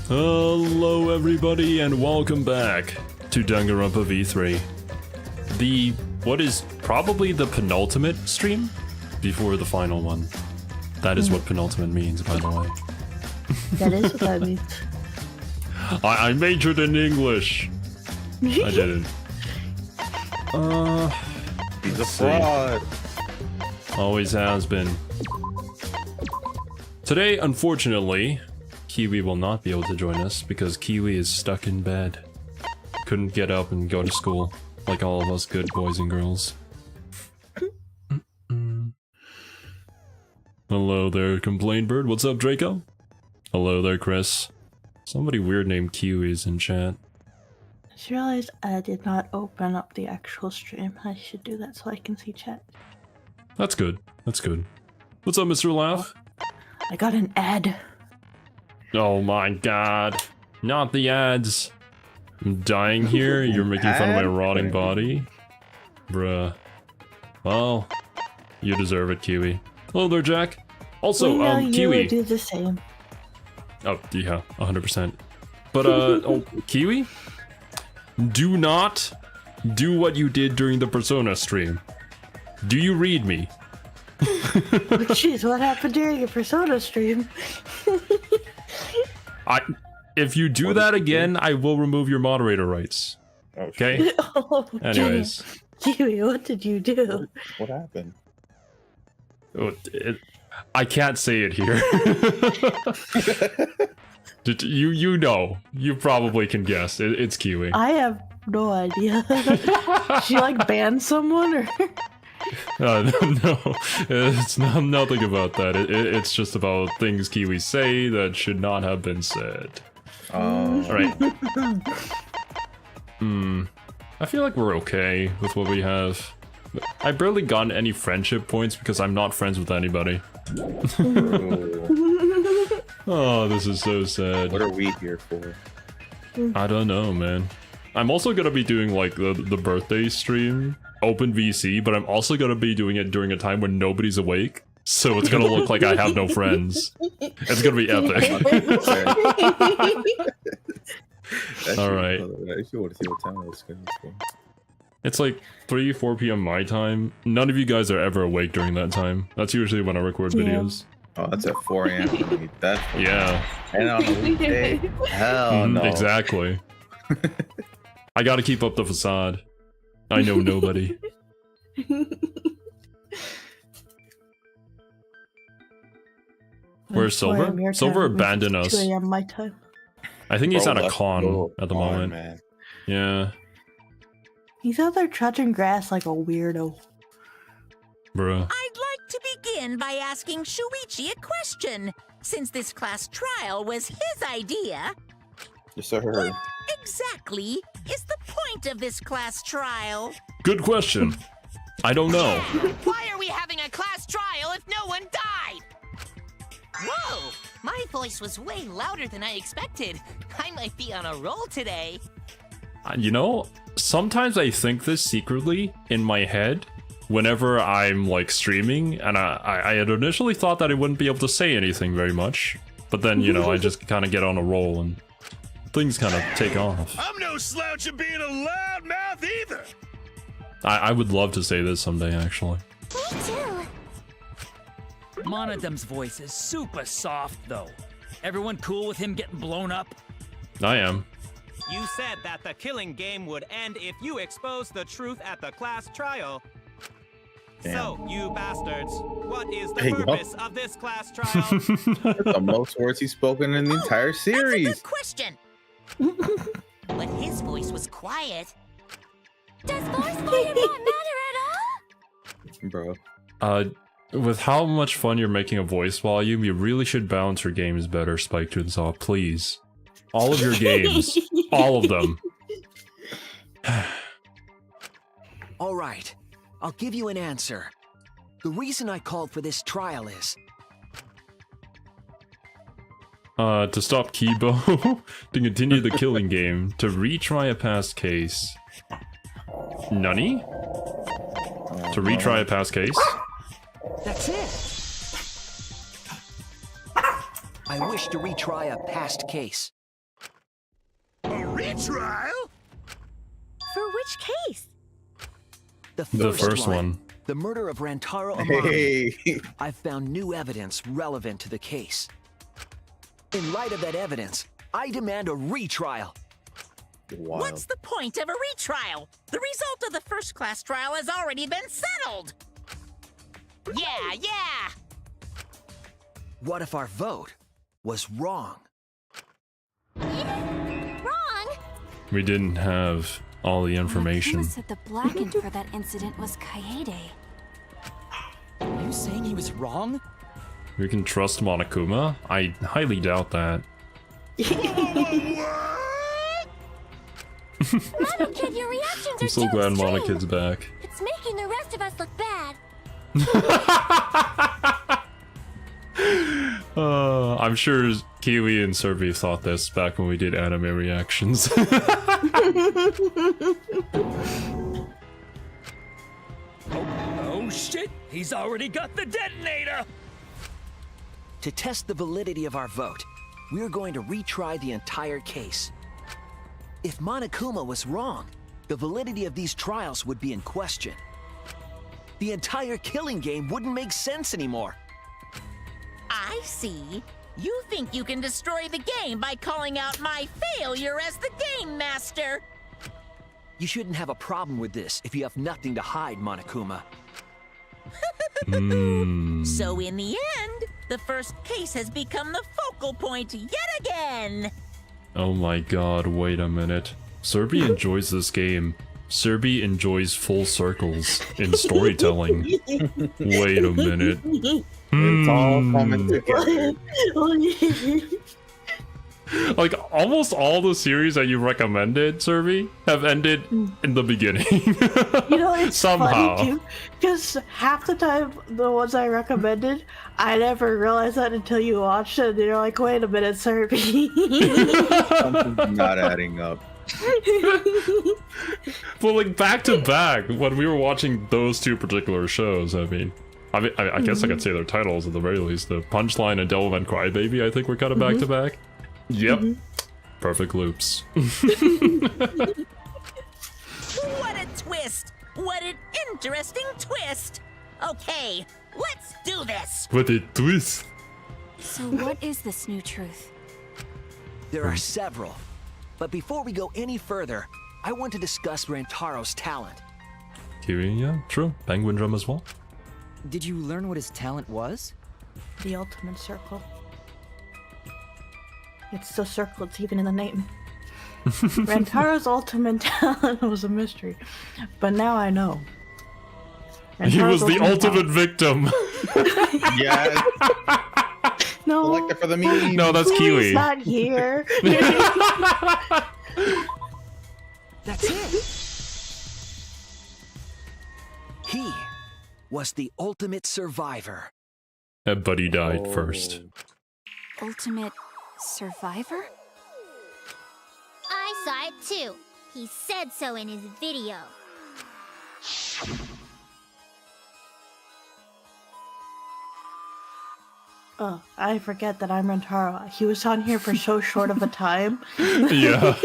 Hello everybody and welcome back to Danganronpa V3. What is probably the penultimate stream before the final one. That is what penultimate means, by the way. That is what that means. I majored in English. I didn't. He's a fraud. Always has been. Today, unfortunately, Kiwi will not be able to join us because Kiwi is stuck in bed. Couldn't get up and go to school like all of us good boys and girls. Hello there, Complain Bird. What's up, Draco? Hello there, Chris. Somebody weird named Kiwi is in chat. I just realized I did not open up the actual stream. I should do that so I can see chat. That's good. That's good. What's up, Mr. Laugh? I got an ad. Oh my god. Not the ads. I'm dying here. You're making fun of my rotting body. Bruh. Well, you deserve it, Kiwi. Hello there, Jack. Also, you Kiwi. would do the same. Oh, yeah, 100%. But, oh, Kiwi? Do not do what you did during the Persona stream. Do you read me? Oh, jeez, what happened during your Persona stream? If you do that again, I will remove your moderator rights. Okay? Oh, Anyways. Kiwi, what did you do? What happened? I can't say it here. You know. You probably can guess. It's Kiwi. I have no idea. Did she like ban someone or? No, it's nothing about that. It's just about things Kiwi say that should not have been said. Alright. I feel like we're okay with what we have. I barely gotten any friendship points because I'm not friends with anybody. Oh, this is so sad. What are we here for? I don't know, man. I'm also gonna be doing like the birthday stream, open VC, but I'm also gonna be doing it during a time when nobody's awake. So it's gonna look like I have no friends. It's gonna be epic. Alright. If you want to see what time it's going to be. It's like 3, 4 p.m. my time. None of you guys are ever awake during that time. That's usually when I record videos. Oh, that's at 4 a.m. for me. That's Yeah. And on a weekday. Hell no. Exactly. I gotta keep up the facade. I know nobody. Where's Silver? Silver abandoned us. 2 a.m. my time. I think he's Bro, at a let's con go at the on, moment. Man. Yeah. He's out there trudging grass like a weirdo. Bruh. I'd like to begin by asking Shuichi a question, since this class trial was his idea. Yes, sir. What exactly is the point of this class trial? Good question. I don't know. Why are we having a class trial if no one died? Whoa! My voice was way louder than I expected. I might be on a roll today. You know, sometimes I think this secretly in my head whenever I'm like streaming, and I had initially thought that I wouldn't be able to say anything very much, but then, you know, I just kind of get on a roll and things kind of take off. I'm no slouch of being a loudmouth either. I would love to say this someday, actually. Me too. Monodem's voice is super soft, though. Everyone cool with him getting blown up? I am. You said that the killing game would end if you exposed the truth at the class trial. Damn. So, you bastards, what is the Hey, yo. purpose of this class trial? The most words he's spoken in the entire series. That's a good question. But his voice was quiet. Does voice volume not matter at all? Bro. With how much fun you're making a voice volume, you really should balance your games better, Spike Tunsaw, please. All of your games. All of them. All right, I'll give you an answer. The reason I called for this trial is... To stop Kibo, to continue the killing game, to retry a past case. Nani? To retry a past case? That's it. I wish to retry a past case. A retrial? For which case? The The first one. The murder of Rantaro Amano. Hey. I've found new evidence relevant to the case. In light of that evidence, I demand a retrial. Wild. What's the point of a retrial? The result of the first class trial has already been settled. Yeah. What if our vote was wrong? Wrong! We didn't have all the information. Monokuma said the blackened for that incident was Kaede. Are you saying he was wrong? We can trust Monokuma? I highly doubt that. Monokid, your reactions are I'm so too glad extreme. Monokid's back. It's making the rest of us look bad. I'm sure Kiwi and Serbi thought this back when we did anime reactions. Oh shit! He's already got the detonator! To test the validity of our vote, we're going to retry the entire case. If Monokuma was wrong, the validity of these trials would be in question. The entire killing game wouldn't make sense anymore. I see. You think you can destroy the game by calling out my failure as the game master. You shouldn't have a problem with this if you have nothing to hide, Monokuma. So in the end, the first case has become the focal point yet again. Oh my god, wait a minute. Serbi enjoys this game. Serbi enjoys full circles in storytelling. Wait a minute. It's all coming together. Like, almost all the series that you recommended, Serbi, have ended in the beginning. You know, it's Somehow. funny too, because half the time the ones I recommended, I never realized that until you watched it. And you're like, wait a minute, Serbi. Something's not adding up. But like back to back, when we were watching those two particular shows, I guess I could say their titles at the very least. The Punchline and Devilman Crybaby, I think, were kind of back to back. Yep. Perfect loops. What a twist! What an interesting twist! Okay, let's do this! With a twist. So what is this new truth? There are several. But before we go any further, I want to discuss Rantaro's talent. Kiwi, yeah, true. Penguin Drum as well. Did you learn what his talent was? The ultimate circle. It's the circle, it's even in the name. Rantaro's ultimate talent was a mystery, but now I know. He was the Rantaro's ultimate victim. Yeah, No, select it for the meme. No, that's Kiwi's Kiwi. not here. That's it! He was the ultimate survivor. But he died first. Ultimate survivor? I saw it too. He said so in his video. Oh, I forget that I'm Rantaro. He was on here for so short of a time. Yeah.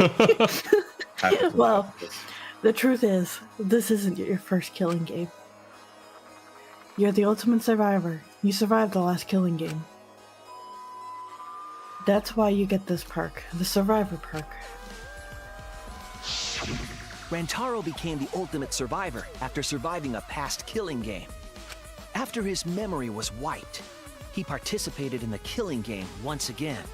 Well, the truth is, this isn't your first killing game. You're the ultimate survivor. You survived the last killing game. That's why you get this perk, the survivor perk. Rantaro became the ultimate survivor after surviving a past killing game. After his memory was wiped, he participated in the killing game once again.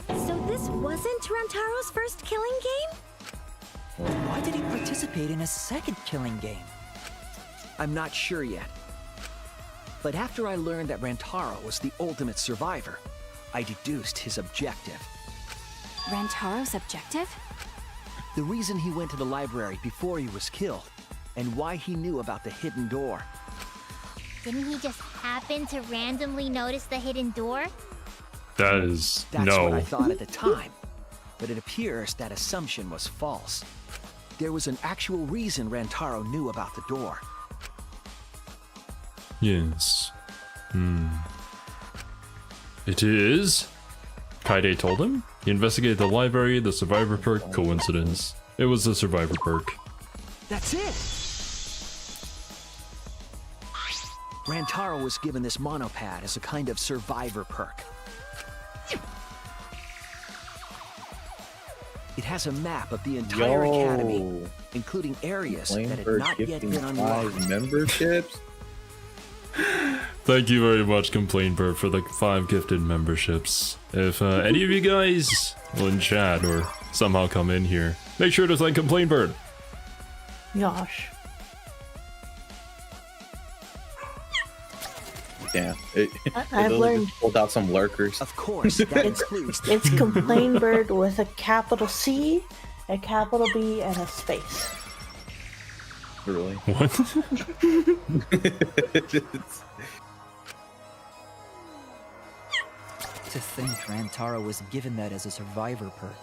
So this wasn't Rantaro's first killing game? Why did he participate in a second killing game? I'm not sure yet. But after I learned that Rantaro was the ultimate survivor, I deduced his objective. Rantaro's objective? The reason he went to the library before he was killed, and why he knew about the hidden door. Didn't he just happen to randomly notice the hidden door? That is That's no. what I thought at the time. But it appears that assumption was false. There was an actual reason Rantaro knew about the door. Yes. It is. Kaide told him. He investigated the library, the survivor perk, coincidence. It was the survivor perk. That's it! Rantaro was given this monopad as a kind of survivor perk. It has a map of the entire academy, including areas that had not yet been unlocked. Memberships? Thank you very much, Complain Bird, for the 5 gifted memberships. If any of you guys will in chat or somehow come in here, make sure to thank Complain Bird. Gosh. Damn. I've learned. Pulled out some lurkers. Of course, that includes the It's Complain Bird with a capital C, a capital B, and a space. Really? What? To think Rantaro was given that as a survivor perk.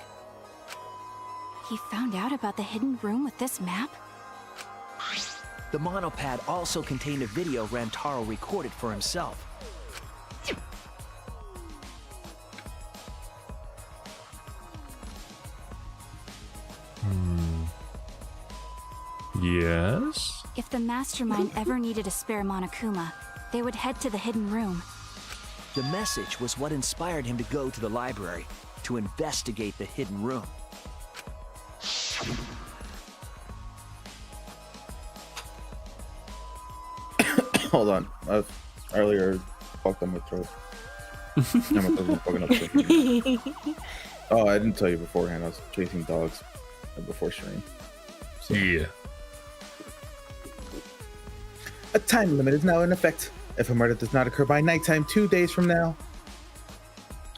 He found out about the hidden room with this map? The monopad also contained a video Rantaro recorded for himself. Yes? If the mastermind ever needed a spare Monokuma, they would head to the hidden room. The message was what inspired him to go to the library to investigate the hidden room. Hold on. Earlier, fucked up my throat. Now my throat's fucking up too. Oh, I didn't tell you beforehand. I was chasing dogs before stream. So. Yeah. A time limit is now in effect. If a murder does not occur by nighttime 2 days from now,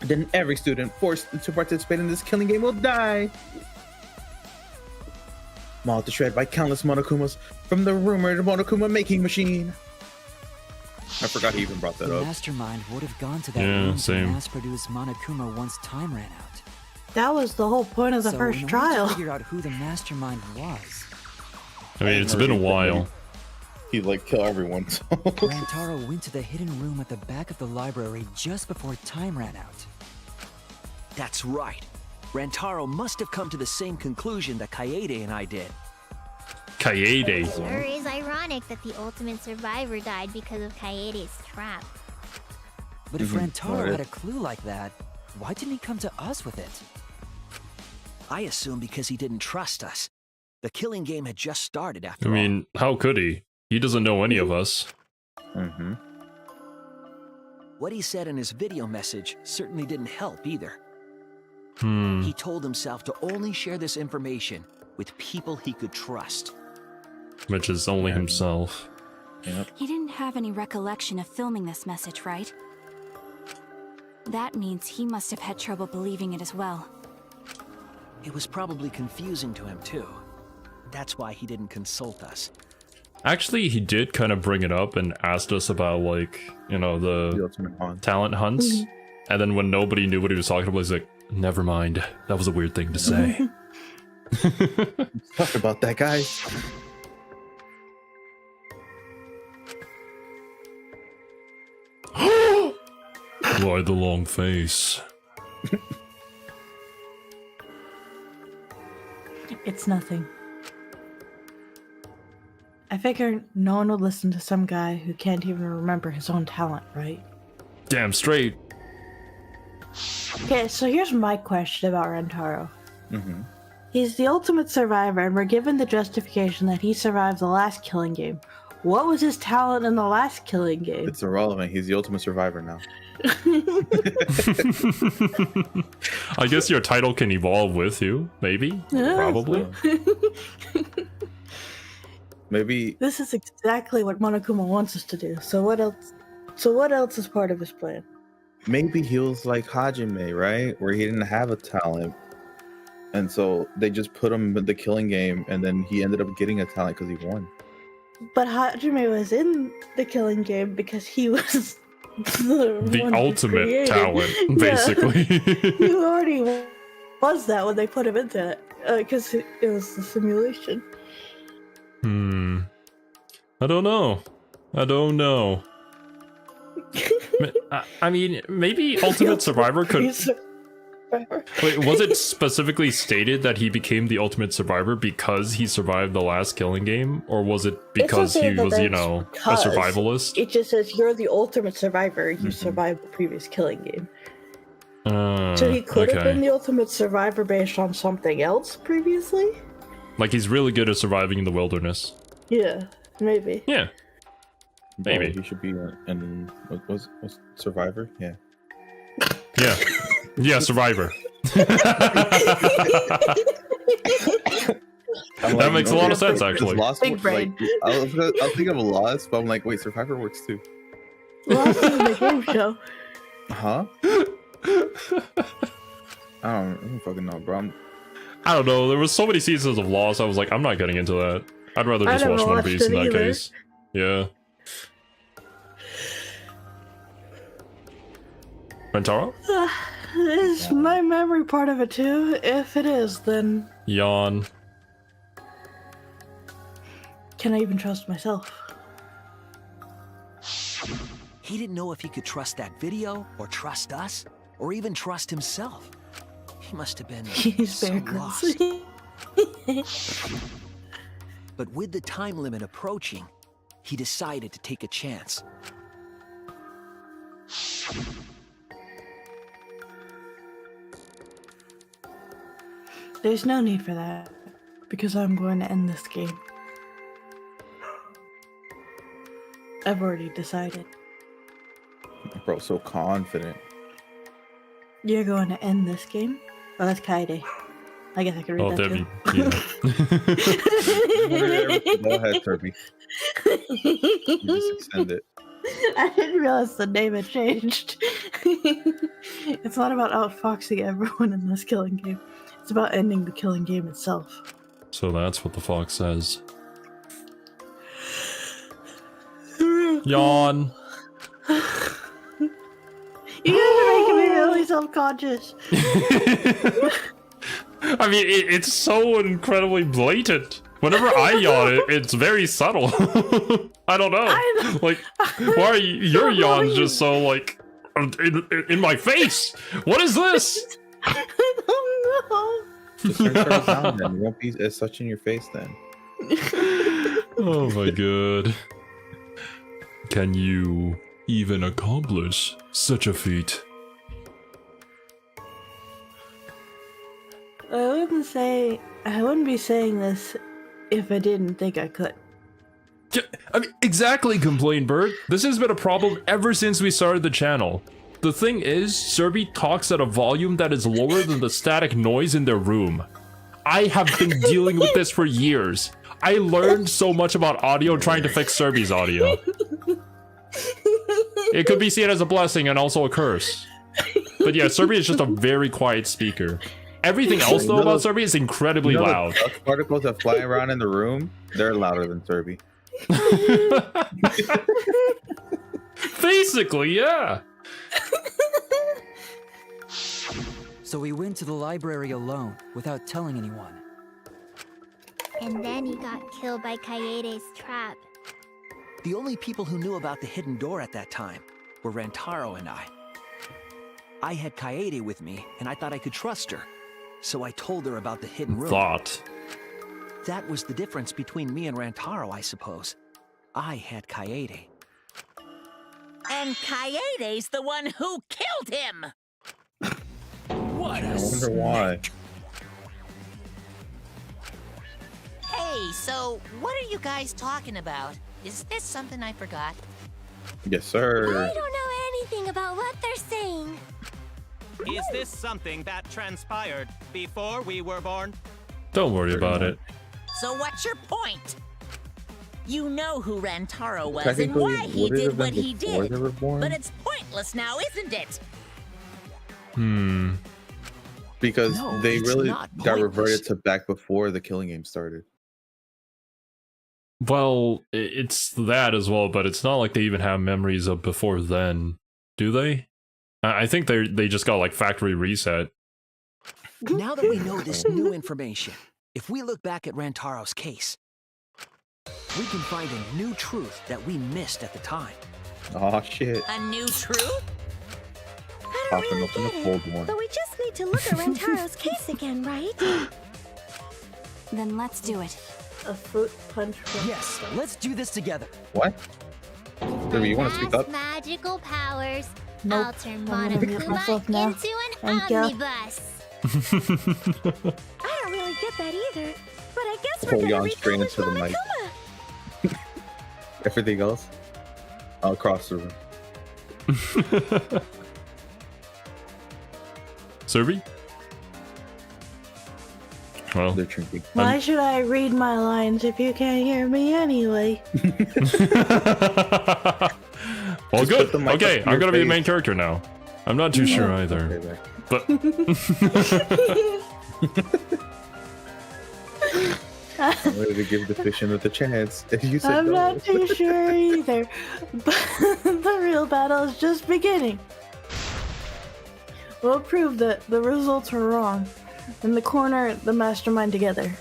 then every student forced to participate in this killing game will die. Mauled to shred by countless Monokumas from the rumored Monokuma making machine. I forgot he even brought that the up. mastermind would have gone to that room to same. mass-produce Monokuma once time ran out. That was the whole point of the first in order trial. to figure out who the mastermind was, I mean, it's been a while. He'd like kill everyone. So. Rantaro went to the hidden room at the back of the library just before time ran out. That's right. Rantaro must have come to the same conclusion that Kaede and I did. Kaede. Sure is ironic that the ultimate survivor died because of Kaede's trap. But if Rantaro had a clue like that, why didn't he come to us with it? I assume because he didn't trust us. The killing game had just started after all. I mean, how could he? He doesn't know any of us. Mm-hmm. What he said in his video message certainly didn't help either. Hmm. He told himself to only share this information with people he could trust. Which is only himself. Yep. He didn't have any recollection of filming this message, right? That means he must have had trouble believing it as well. It was probably confusing to him too. That's why he didn't consult us. Actually, he did kind of bring it up and asked us about, like, you know, the ultimate hunt. talent hunts. And then when nobody knew what he was talking about, he's like, never mind. That was a weird thing to say. Talk about that, guys. Why the long face? It's nothing. I figure no one would listen to some guy who can't even remember his own talent, right? Damn straight. Okay, so here's my question about Rantaro. Mm-hmm. He's the ultimate survivor, and we're given the justification that he survived the last killing game. What was his talent in the last killing game? It's irrelevant. He's the ultimate survivor now. I guess your title can evolve with you, maybe? Yeah, Probably. Maybe This is exactly what Monokuma wants us to do. So what else? So what else is part of his plan? maybe he was like Hajime, right? Where he didn't have a talent. And so they just put him in the killing game, and then he ended up getting a talent because he won. But Hajime was in the killing game because he was the one ultimate created. talent, Yeah. basically. He already was that when they put him into it, because it was the simulation. I don't know. I mean, maybe Ultimate Survivor could... Wait, was it specifically stated that he became the Ultimate Survivor because he survived the last killing game? Or was it because he was, you know, a survivalist? It just says you're the Ultimate Survivor, you survived the previous killing game. So he could have been the Ultimate Survivor based on something else previously? Like he's really good at surviving in the wilderness. Yeah, maybe. Yeah. Maybe. Oh, he should be in what was Survivor? Yeah. Yeah. Yeah, Survivor. That makes a lot of sense, actually. Lost Big brain. Like, I'll think of Lost, but I'm like, wait, Survivor works too. Lost is the game show. Huh? I don't fucking know, bro. I don't know. There was so many seasons of Lost. I was like, I'm not getting into that. I'd rather just watch One Piece in that case. Yeah. Rentaro? Is my memory part of it too? If it is, then... Yawn. Can I even trust myself? He didn't know if he could trust that video, or trust us, or even trust himself. He must have been so lost. But with the time limit approaching, he decided to take a chance. There's no need for that, because I'm going to end this game. I've already decided. Bro, so confident. You're going to end this game? Oh, that's Kaede. I guess I could read that too. Go ahead, Kirby. You just extend it. I didn't realize the name had changed. It's not about outfoxing everyone in this killing game. It's about ending the killing game itself. So that's what the fox says. Yawn. You guys are making me really self-conscious. I mean, it's so incredibly blatant. Whenever I yawn, it's very subtle. I don't know. Like, why are your yawns just so, like, in my face? What is this? I don't know. Just turn it down then. You won't be as such in your face then. Oh my god. Can you even accomplish such a feat? I wouldn't be saying this if I didn't think I could. I mean, exactly, Complain Bird. This has been a problem ever since we started the channel. The thing is, Serby talks at a volume that is lower than the static noise in their room. I have been dealing with this for years. I learned so much about audio trying to fix Serby's audio. It could be seen as a blessing and also a curse. But yeah, Serby is just a very quiet speaker. Everything else, though, about Serby is incredibly loud. The dust particles that fly around in the room, they're louder than Serby. Basically, yeah. So we went to the library alone, without telling anyone. And then he got killed by Kaede's trap. The only people who knew about the hidden door at that time were Rantaro and I. I had Kaede with me, and I thought I could trust her. So I told her about the hidden room. That was the difference between me and Rantaro, I suppose. I had Kaede. And Kaede's the one who killed him! What I wonder why. Hey, so what are you guys talking about? Is this something I forgot? Yes, sir. I don't know anything about what they're saying. Is this something that transpired before we were born? Don't worry about it. So what's your point? You know who Rantaro was and why he did what he did. But it's pointless now, isn't it? Because they really got reverted to back before the killing game started. Well, it's that as well, but it's not like they even have memories of before then, do they? I think they just got like factory reset. Now that we know this new information, if we look back at Rantaro's case, we can find a new truth that we missed at the time. Oh shit. A new truth? I don't Popping really up in the get cold it, one. but we just need to look at Rentaro's case again, right? Then let's do it. A fruit punch. Yes, let's do this together. What? Ruby, you want to speak up? Magical powers. Nope. I'll turn I'm gonna mute myself Monokuma now. into Thank an ya. omnibus. I don't really get that either, but I guess we're Hold gonna on read straight into the mic. Monokuma. Everything else? I'll cross the room. Serby? Well, They're drinking. Why should I read my lines if you can't hear me anyway? well, Just good. put the mic Okay, up to I'm your gonna be the face. main character now. I'm not too sure either, Okay, there. but I'm ready to give the fish another chance. If you said I'm no. not too sure either, but the real battle is just beginning. We'll prove that the results were wrong and the corner the mastermind together.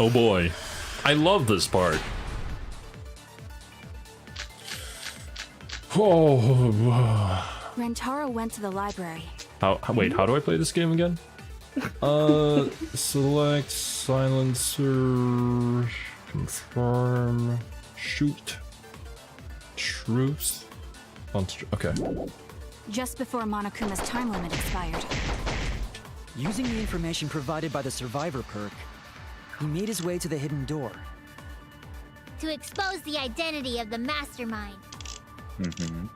oh boy, I love this part. Oh, Rentaro went to the library. wait, how do I play this game again? Select silencer, confirm, shoot, truth. Okay. Just before Monokuma's time limit expired. Using the information provided by the survivor perk, he made his way to the hidden door. To expose the identity of the mastermind.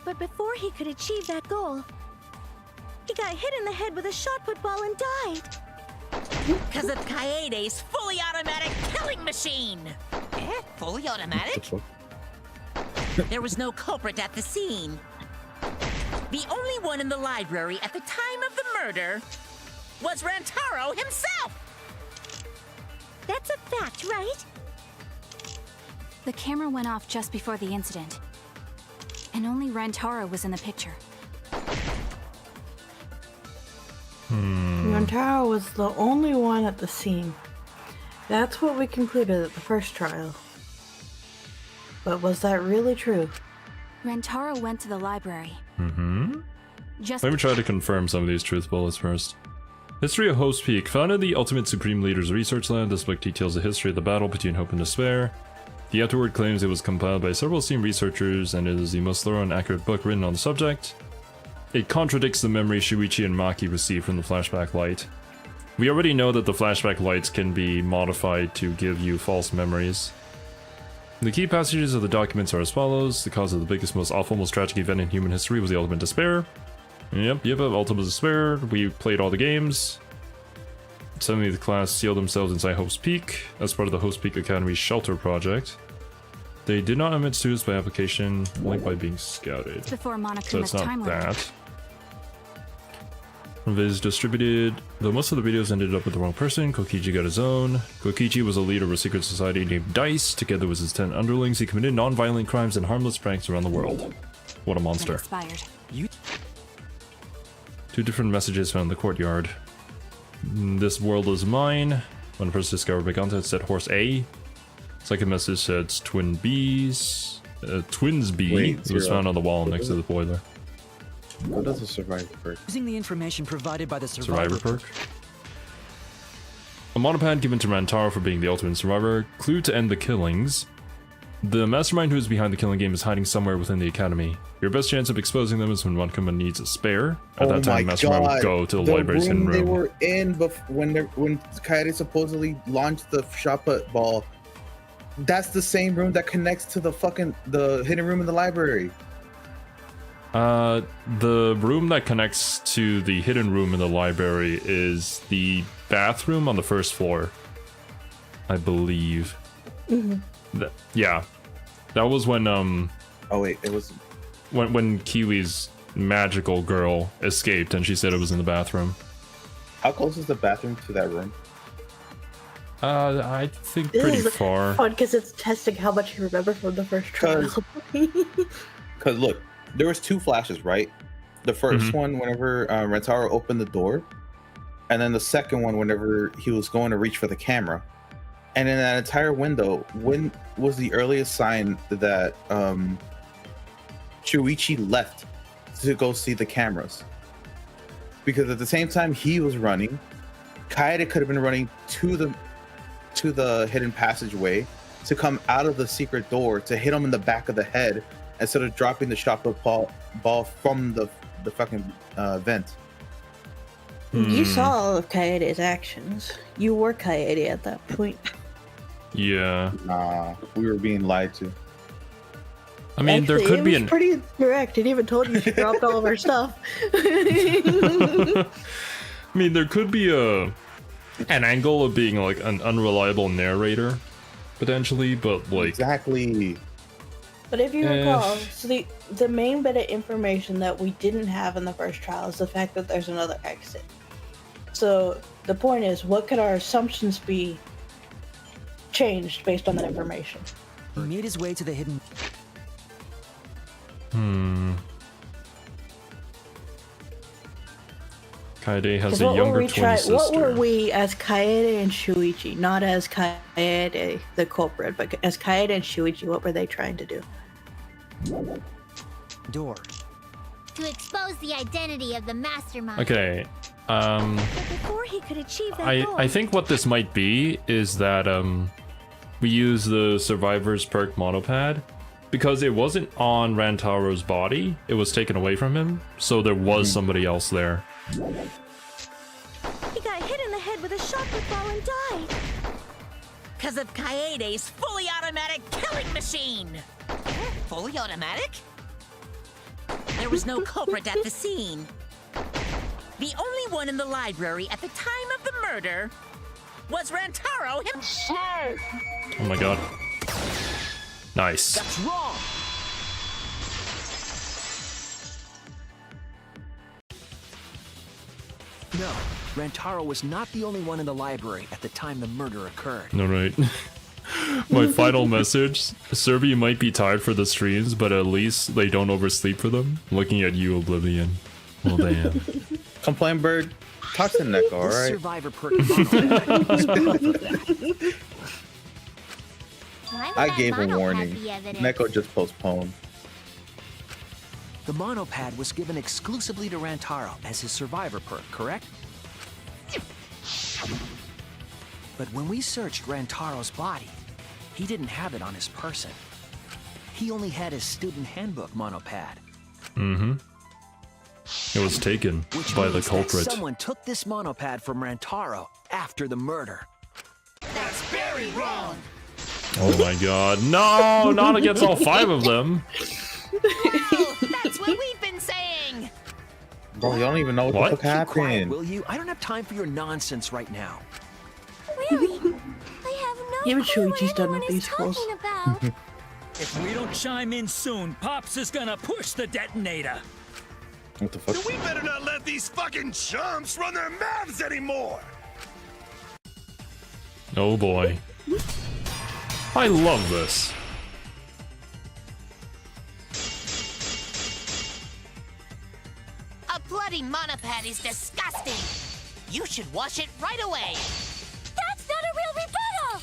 But before he could achieve that goal, he got hit in the head with a shot put ball and died. Because of Kaede's fully automatic killing machine! Fully automatic? There was no culprit at the scene. The only one in the library at the time of the murder was Rentaro himself! That's a fact, right? The camera went off just before the incident. And only Rentaro was in the picture. Rentaro was the only one at the scene. That's what we concluded at the first trial. But was that really true? Rentaro went to the library. Just Let me try to confirm some of these truth bullets first. History of Hope's Peak. Found in the Ultimate Supreme Leader's research lab, this book details the history of the battle between hope and despair. The afterword claims it was compiled by several esteemed researchers and it is the most thorough and accurate book written on the subject. It contradicts the memory Shuichi and Maki received from the flashback light. We already know that the flashback lights can be modified to give you false memories. The key passages of the documents are as follows. The cause of the biggest, most awful, most tragic event in human history was the ultimate despair. Yep, ultimate despair. We played all the games. Suddenly the class sealed themselves inside Hope's Peak as part of the Hope's Peak Academy's shelter project. They did not admit students by application, only by being scouted. before So Monokuma's it's time not limit. that. Viz distributed, though most of the videos ended up with the wrong person, Kokichi got his own. Kokichi was a leader of a secret society named DICE. Together with his 10 underlings, he committed non-violent crimes and harmless pranks around the world. What a That monster. expired. Two different messages found in the courtyard. This world is mine. When first discovered Beganta, it said horse A. Second message said twin B's. Twins B. Wait, It was zero. found on the wall next to the boiler. What does a survivor perk? Using the information provided by the Survivor perk. A monopad given to Rantaro for being the ultimate survivor. Clue to end the killings. The mastermind who is behind the killing game is hiding somewhere within the academy. Your best chance of exposing them is when Monkuma needs a spare. At that time, the mastermind would go to the library's hidden They room. were in when Kaede supposedly launched the shot put ball. That's the same room that connects to the hidden room in the library. The room that connects to the hidden room in the library is the bathroom on the first floor, I believe. Yeah, that was when Oh wait, it was when Kiwi's magical girl escaped, and she said it was in the bathroom. how close is the bathroom to that room? I think This pretty is far. fun because it's testing how much you remember from the first trial. Because look, there was two flashes, right? The first one whenever Rentaro opened the door, and then the second one whenever he was going to reach for the camera. And in that entire window, when was the earliest sign that Shuichi left to go see the cameras? Because at the same time he was running, Kaede could have been running to the hidden passageway to come out of the secret door to hit him in the back of the head instead of dropping the shot put ball from the fucking vent. You saw all of Kaede's actions. You were Kaede at that point. Yeah. Nah, we were being lied to. I mean, Actually, there could be it was pretty direct. It even told you she dropped all of her stuff. I mean, there could be an angle of being like an unreliable narrator, potentially, but like exactly. But if you recall, so the main bit of information that we didn't have in the first trial is the fact that there's another exit. So the point is, what could our assumptions be changed based on that information? He made his way to the hidden... Kaede has a younger twin sister. What were we as Kaede and Shuichi? Not as Kaede, the culprit, but as Kaede and Shuichi, what were they trying to do? Door. To expose the identity of the mastermind. Okay. But before he could achieve that goal, I think what this might be is that we use the survivor's perk monopad because it wasn't on Rantaro's body. It was taken away from him, so there was somebody else there. he got hit in the head with a shot put ball and died. Because of Kaede's fully automatic killing machine. Fully automatic? There was no culprit at the scene. The only one in the library at the time of the murder was Rantaro himself. Oh my god. Nice. That's wrong. No, Rantaro was not the only one in the library at the time the murder occurred. All right. My final message: Serby might be tired for the streams, but at least they don't oversleep for them. Looking at you, Oblivion. Well, damn. Complain bird, talk to Neko, all This right? survivor perk monopad was perfect. Why would I that gave a monopad warning. be evidence? Neko just postponed. The monopad was given exclusively to Rantaro as his survivor perk, correct? But when we searched Rantaro's body, he didn't have it on his person. He only had his student handbook monopad. Mm-hmm. It was taken Which by the means that culprit. someone took this monopad from Rantaro after the murder. That's very wrong. Oh my god. No, not against all 5 of them. Oh, that's what we've been saying. Bro, you don't even know what the fuck Keep quiet, happened. will you? I don't have time for your nonsense right now. Really? I have no Even clue what Shuichi's done anyone with is these calls. talking about. If we don't chime in soon, Pops is gonna push the detonator. What the fuck? Then we better not let these fucking chumps run their mouths anymore. Oh boy. I love this. A bloody monopad is disgusting. You should wash it right away. That's not a real rebuttal!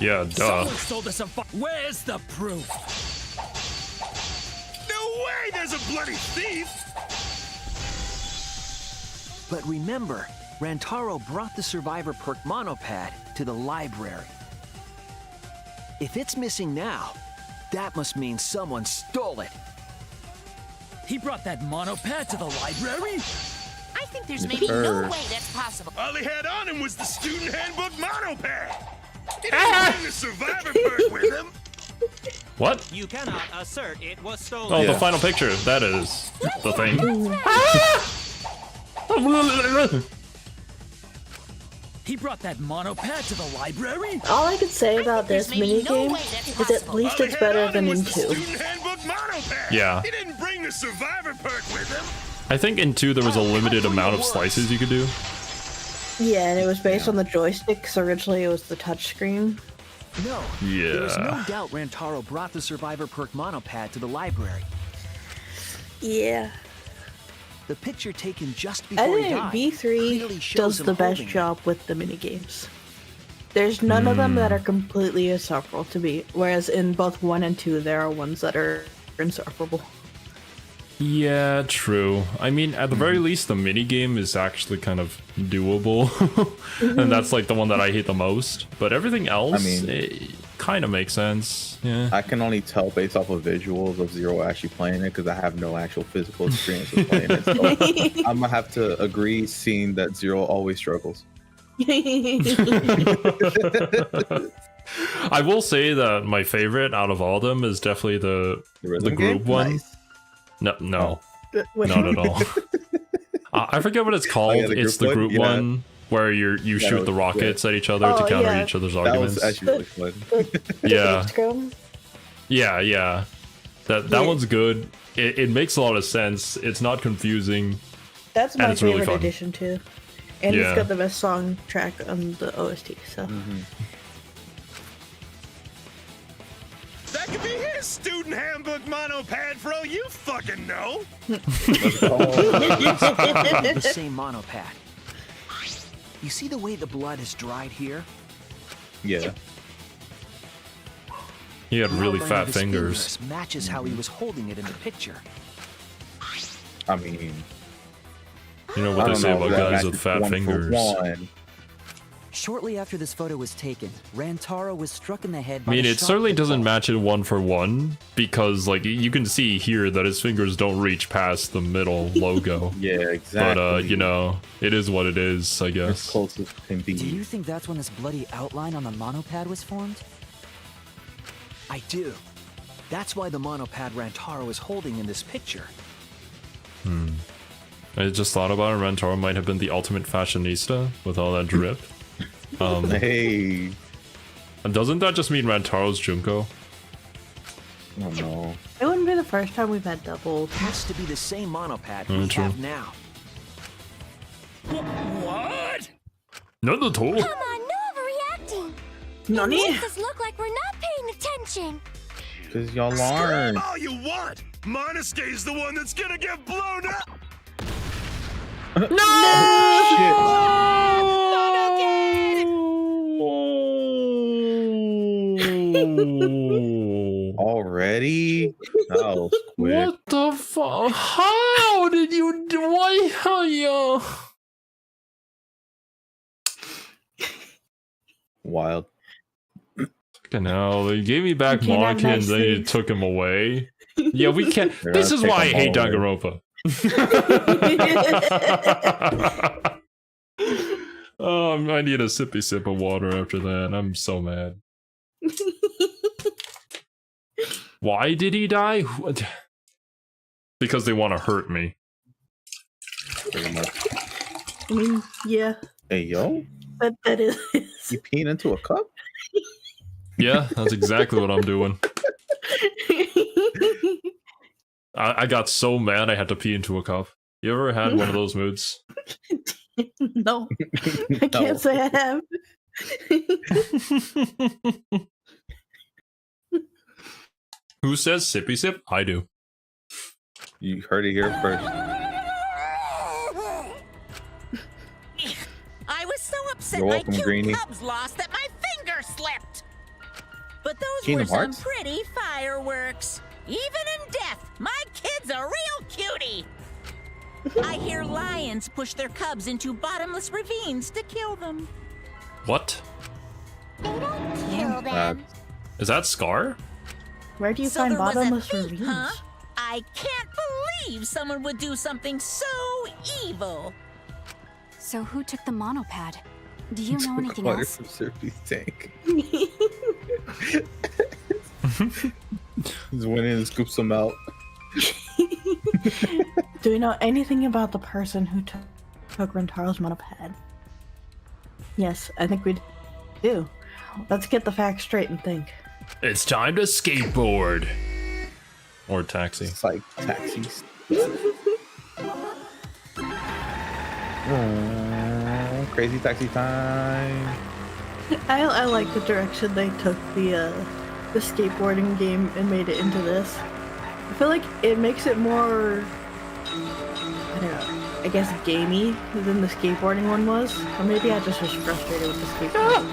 Yeah, duh. Someone sold us a Where's the proof? No way there's a bloody thief. But remember, Rantaro brought the survivor perk monopad to the library. If it's missing now, that must mean someone stole it. He brought that monopad to the library? I think there's maybe no way that's possible. All he had on him was the student handbook monopad. He didn't bring the survivor perk with him. What? You cannot assert it was stolen. Oh, Yeah. the final picture. That is the thing. He brought that monopad to the library? All I could say about there's this maybe no minigame way that's is at possible. least All he it's had better on him than was in the 2. student handbook monopad. Yeah. He didn't bring the survivor perk with him. I think in 2 there was a limited amount of slices you could do. Yeah, and it was based on the joysticks. Originally, it was the touchscreen. No, there is no Yeah. doubt Rantaro brought the survivor perk monopad to the library. Yeah. The picture taken just I before he think died V3 clearly shows does him the best holding it. job with the minigames. There's none of them that are completely insufferable to me, whereas in both 1 and 2, there are ones that are insufferable. Yeah, true. I mean, at the very least, the minigame is actually kind of doable. And that's like the one that I hate the most. But everything else, it kind of makes sense. Yeah. I can only tell based off of visuals of Zero actually playing it because I have no actual physical experience with playing it. So I'm gonna have to agree seeing that Zero always struggles. I will say that my favorite out of all of them is definitely the group one. Nice. No, not at all. I forget what it's called. It's the group one where you shoot the rockets at each other to counter each other's arguments. That was actually really fun. Yeah. That one's good. It makes a lot of sense. It's not confusing. That's my favorite really addition too. And it's got the best song track on the OST, so. That could be his student handbook monopad for all you fucking know. The same monopad. You see the way the blood is dried here? Yeah. He had really The fat outline of his fingers. matches how he was holding it in the picture. I mean, You know what they say about guys with fat fingers. Shortly after this photo was taken, Rantaro was struck in the head I by mean, the it certainly shot doesn't match it 1-for-1 because, like, you can see here that his fingers don't reach past the middle logo. Yeah, exactly. But, you know, it is what it is, I As guess. close as can be. Do you think that's when this bloody outline on the monopad was formed? I do. That's why the monopad Rantaro is holding in this picture. I just thought about it. Rantaro might have been the ultimate fashionista with all that drip. Hey. Doesn't that just mean Rantaro's Junko? Oh no. It wouldn't be the first time we've had doubles. It has to be the same monopad we true. have now. What? Not at all. Come on, no overreacting. Nani? It makes us look like we're not paying attention. Because y'all aren't. All you want. Monosuke's the one that's gonna get blown up. Already? That was quick. What the fuck? How did you do? Why? How you? Wild. Fucking hell! They gave me back You can't have Monica and nice then you things. took him away. Yeah, we can't. They're This gonna is take why I them hate all away. Danganronpa. Oh, I need a sippy sip of water after that. I'm so mad. Why did he die? Because they want to hurt me. Pretty much. I mean, yeah, Hey, yo. that is. You peeing into a cup? Yeah, that's exactly what I'm doing. I got so mad I had to pee into a cup. You ever had one of those moods? No, I can't say I have. Who says sippy sip? I do. You heard it here first. I was so upset You're my welcome, cute Greenie. cubs lost that my finger slipped. But those Kingdom were some Hearts? pretty fireworks. Even in death, my kid's a real cutie. I hear lions push their cubs into bottomless ravines to kill them. What? They don't kill them. Is that Scar? Where do you So find there was a bottomless thief, ravines? huh? I can't believe someone would do something so evil. So who took the monopad? Do you know anything Water else? from Syrupy's tank. He's winning and scoops them out. Do we know anything about the person who took Rentaro's monopad? Yes, I think we do. Let's get the facts straight and think. It's time to skateboard. Or taxi. It's like taxis. Crazy taxi time. I like the direction they took the skateboarding game and made it into this. I feel like it makes it more, I don't know, I guess gamey than the skateboarding one was. Or maybe I just was frustrated with the skateboarding.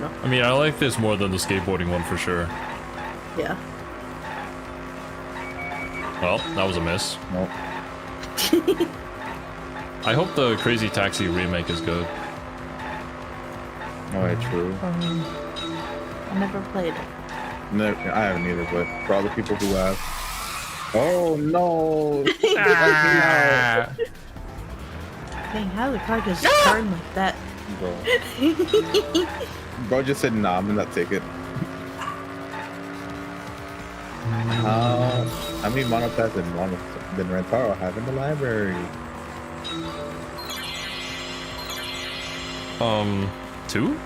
know. I mean, I like this more than the skateboarding one for sure. Yeah. Well, that was a miss. Nope. I hope the Crazy Taxi remake is good. Alright, true. I never played it. No, I haven't either, but for all the people who have. Oh no! Ah. Dang, how the car just turned like that? Bro just said, nah, I'm gonna not take it. How many monopaths did Rentaro have in the library? 2?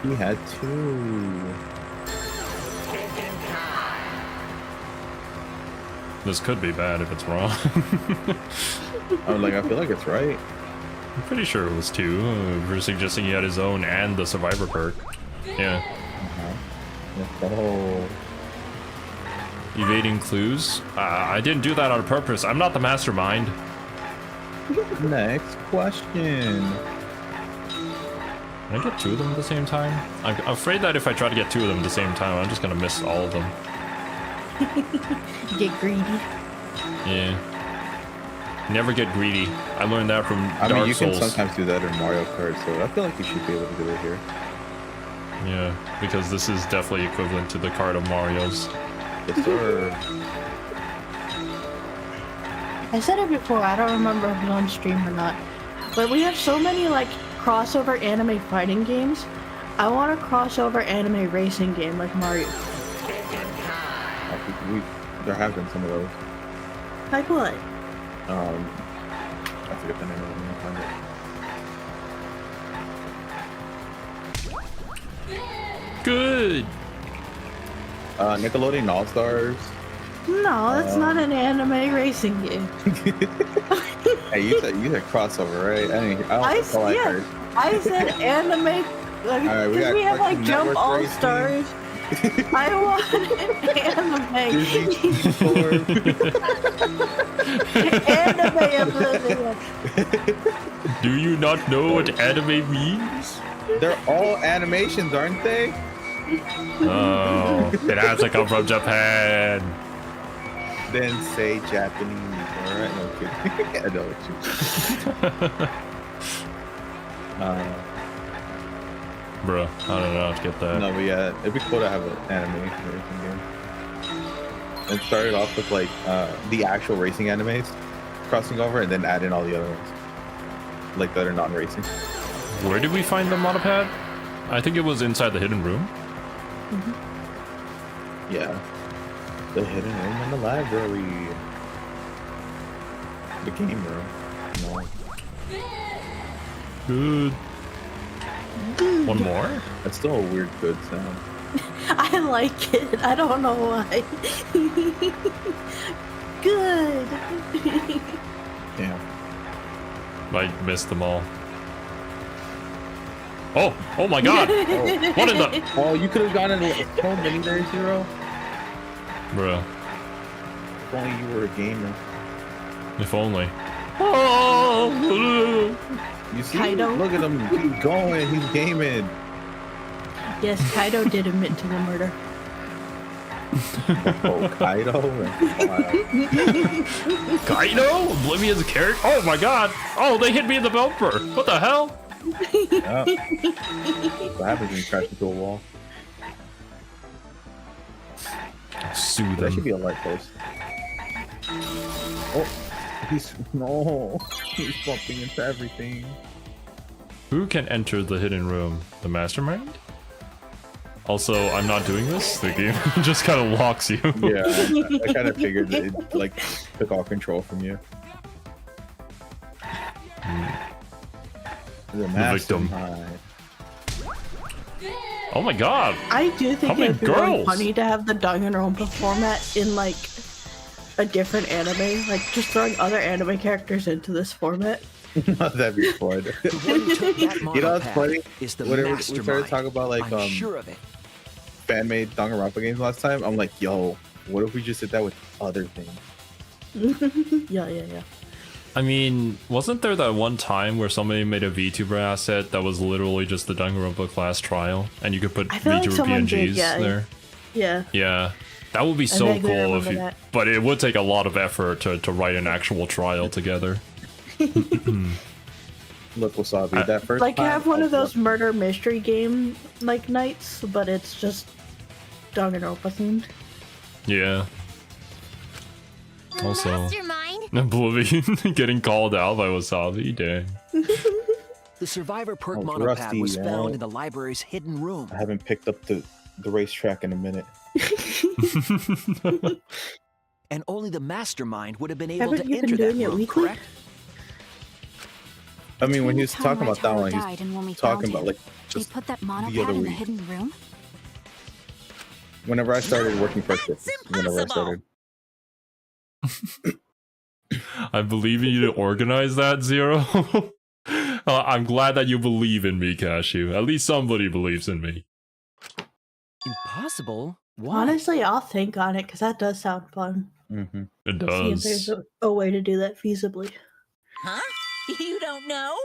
He had 2. This could be bad if it's wrong. I feel like it's right. I'm pretty sure it was 2. We're suggesting he had his own and the survivor perk. Yeah. Oh. Evading clues. I didn't do that on purpose. I'm not the mastermind. Next question. Can I get 2 of them at the same time? I'm afraid that if I try to get 2 of them at the same time, I'm just gonna miss all of them. Get greedy. Yeah. Never get greedy. I learned that from I Dark mean, you Souls. can sometimes do that in Mario Kart, so I feel like you should be able to do it here. Yeah, because this is definitely equivalent to the card of Mario's. Yes, sir. I said it before, I don't remember if it was on stream or not, but we have so many like crossover anime fighting games. I want a crossover anime racing game like Mario. There have been some of those. Like what? I forget the name of them. I'll find it. Good. Nickelodeon All Stars. No, that's not an anime racing game. Hey, you said crossover, right? I said anime. Like, Alright, we have like Cartoon Jump Network All racing. Stars. I want an anime. Anime Oblivion. Do you not know what anime means? They're all animations, aren't they? Oh, it has to come from Japan. Then say Japanese. Alright, no kidding. I know what you Bruh, I don't know how to get that. No, but yeah, it'd be cool to have an anime racing game. It started off with like the actual racing animes crossing over, and then add in all the other ones, like that are non-racing. Where did we find the monopad? I think it was inside the hidden room. Yeah, the hidden room in the library, the game room. No. Good. One more? That's still a weird good sound. I like it. I don't know why. Good. Damn. I missed them all. Oh my god! Oh. What in the? Oh, you could have gone in so many there, Zero. Bruh, If only you were a gamer. if only. You see? Kaido? Look at him. He's going. He's gaming. Yes, Kaido did admit to the murder. Oh, Kaido. Kaido? Oblivion's character? Oh my god! Oh, they hit me in the bumper! What the hell? Yeah. What happens when you crash into a wall? Sue That them. should be a light post. Oh, he's bumping into everything. Who can enter the hidden room? The mastermind? Also, I'm not doing this. The game just kind of locks you. Yeah, I kind of figured that it like took all control from you. The victim. mastermind. Oh my god! I do think How many it'd be really girls? funny to have the Danganronpa format in like a different anime, like just throwing other anime characters into this format. That'd be fun. You know what's funny? Is the Whenever we mastermind. started talking about like I'm sure of it. fan-made Danganronpa games last time, I'm like, yo, what if we just did that with other things? Yeah. I mean, wasn't there that one time where somebody made a VTuber asset that was literally just the Danganronpa class trial, and you could put VTuber PNGs there? Yeah. Yeah. That would be so cool if you, but it would take a lot of effort to write an actual trial together. Look, Wasabi, that first like time, have one of those murder mystery game like nights, but it's just Danganronpa themed. Yeah. Also, Mastermind. Oblivion getting called out by Wasabi, dang. The survivor perk it's monopad rusty, was found yeah. in the library's hidden room. I haven't picked up the racetrack in a minute. And only the mastermind would have been able Haven't to you enter been that doing it room, weekly? correct? I mean, when Between he the was time talking about that Raitaro one, died and when we he's talking found about him, like they just put that the monopad other in the week. hidden room? Whenever I started working for Christmas, whenever I started. I believe in you to organize that, Zero. I'm glad that you believe in me, Cashew. At least somebody believes in me. Impossible? Why? Honestly, I'll think on it because that does sound fun. It See if does. there's a way to do that feasibly. Huh? You don't know?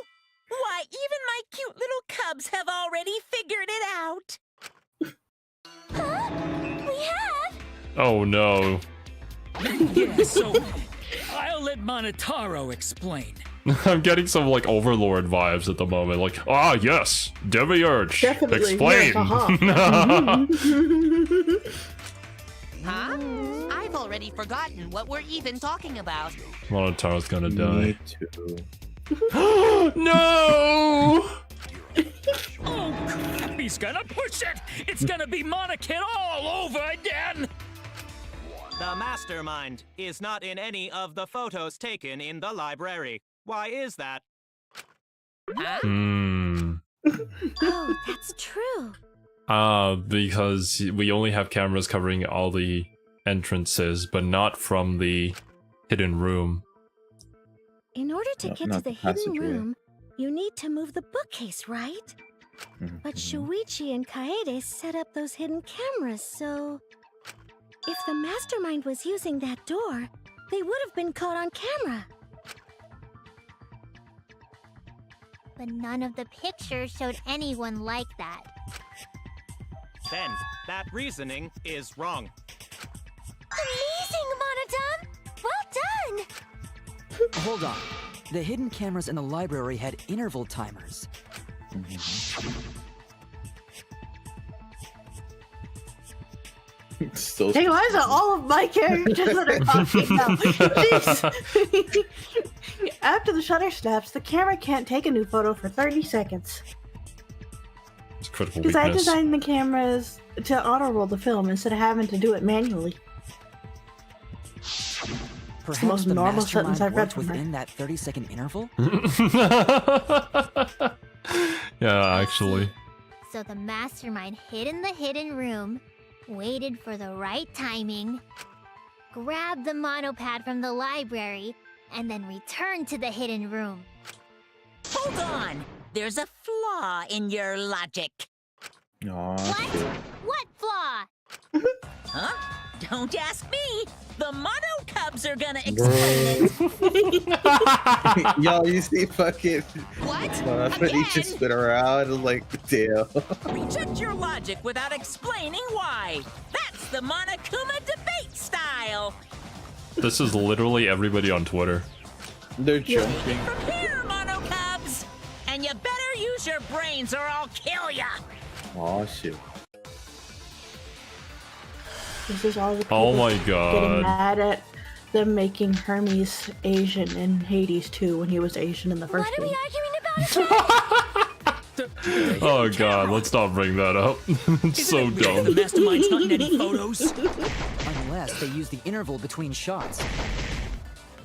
Why, even my cute little cubs have already figured it out. Huh? We have? Oh no. Yeah, so I'll let Monotaro explain. I'm getting some like Overlord vibes at the moment. Like, ah, yes, Demiurge, Definitely. explain. Huh? I've already forgotten what we're even talking about. Monotaro's gonna die. Me too. No! Oh, crap, he's gonna push it! It's gonna be Monokid all over again! The mastermind is not in any of the photos taken in the library. Why is that? Huh? Oh, that's true. Because we only have cameras covering all the entrances, but not from the hidden room. In order to No, get to not the the hidden passageway. room, you need to move the bookcase, right? But Shuichi and Kaede set up those hidden cameras, so... If the mastermind was using that door, they would have been caught on camera. But none of the pictures showed anyone like that. Then, that reasoning is wrong. Amazing, Monodon! Well done! Hold on. The hidden cameras in the library had interval timers. Still Hey, why is it all of my characters that are talking now? Jeez. After the shutter snaps, the camera can't take a new photo for 30 seconds. It's a critical Because I weakness. designed the cameras to auto-roll the film instead of having to do it manually. Perhaps most the normal mastermind sentence I've read worked from her. within that 30-second interval? Yeah, actually. So the mastermind hid in the hidden room, waited for the right timing, grabbed the monopad from the library, and then returned to the hidden room. Hold on! There's a flaw in your logic. Aw, What? shit. What flaw? Huh? Don't ask me! The Mono Cubs are gonna explain it! Yo, you see fucking What? when he just Again? spin around and like, damn. Reject your logic without explaining why! That's the Monokuma debate style! This is literally everybody on Twitter. They're Take jumping. it from here, Mono Cubs! And you better use your brains or I'll kill ya! Aw, shit. This is all the people Oh my getting god. mad at them making Hermes Asian in Hades too when he was Asian in the first What are game. we arguing about again? Oh god, let's not bring that up. It's so The dumb. mastermind's not in any photos. Unless they use the interval between shots.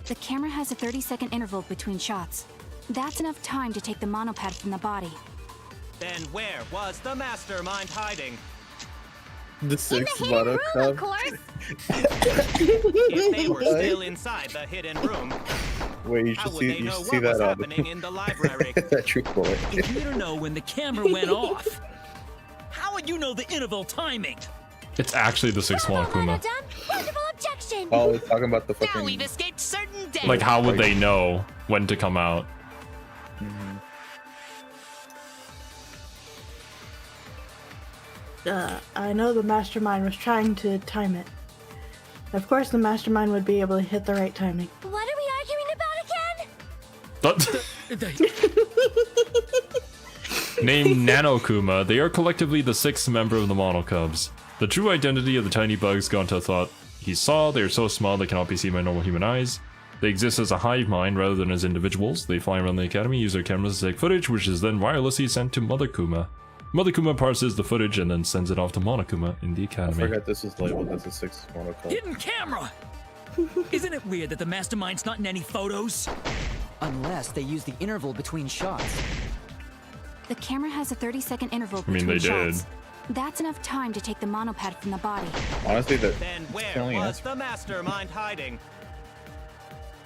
The camera has a 30-second interval between shots. That's enough time to take the monopad from the body. Then where was the mastermind hiding? The sixth Hidden Mono room, of Cub. course. If they were still inside the hidden room, Wait, you how should would see, they you know should see what was that on happening in the library? that trick bullet. If you don't know when the camera went off, how would you know the interval timing? It's actually the sixth one, Akuma. Monodon, wonderful objection! Oh, it's talking about the Now fucking. we've escaped certain death! Like, how would they know when to come out? I know the mastermind was trying to time it. Of course, the mastermind would be able to hit the right timing. What are we arguing about again? Named Nanokuma, they are collectively the 6th member of the Monocubs. The true identity of the tiny bugs Gonta thought he saw, they are so small they cannot be seen by normal human eyes. They exist as a hive mind rather than as individuals. They fly around the academy, use their cameras to take footage, which is then wirelessly sent to Mother Kuma. Mother Kuma parses the footage and then sends it off to Monokuma in the I academy. forgot this is labeled as a 6th Monocub. Hidden camera! Isn't it weird that the mastermind's not in any photos? Unless they use the interval between shots. The camera has a 30-second interval I mean, between they did. shots. That's enough time to take the monopad from the body. Honestly, Then where was the mastermind hiding?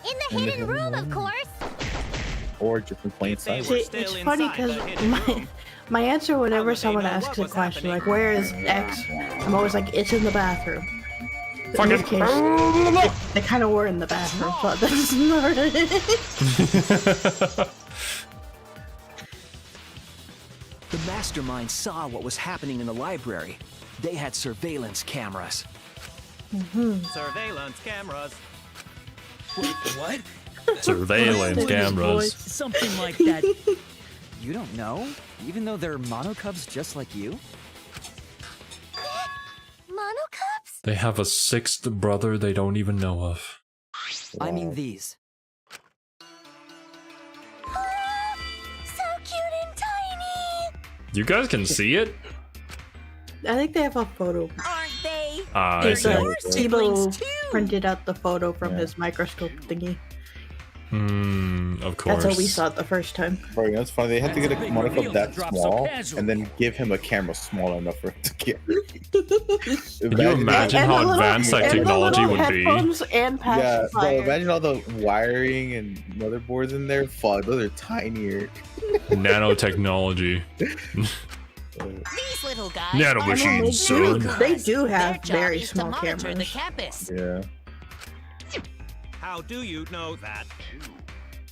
In the hidden room, of course. Or just in plain sight. See, it's funny because my answer whenever someone asks a question like, where is X? I'm always like, it's in the bathroom. But in this case, they kind of were in the bathroom, so that's not it. The mastermind saw what was happening in the library. They had surveillance cameras. Surveillance cameras. Wait, what? Surveillance cameras. Something like that. You don't know? Even though they're monocubs just like you? Monocubs? They have a 6th brother they don't even know of. I mean these. So cute and tiny. You guys can see it? I think they have a photo. Aren't they? I see. Tebow printed out the photo from his microscope thingy. Of course. That's how we saw it the first time. Bro, you know, it's funny. They had to get a monocub that small and then give him a camera small enough for him to get. Can you imagine how advanced that technology would be? And Yeah, bro, pacifier. imagine all the wiring and motherboards in there. Fuck, those are tinier. Nanotechnology. These little guys Nano are machines, no son. They do Their have job very is to small monitor cameras. the campus. Yeah. How do you know that?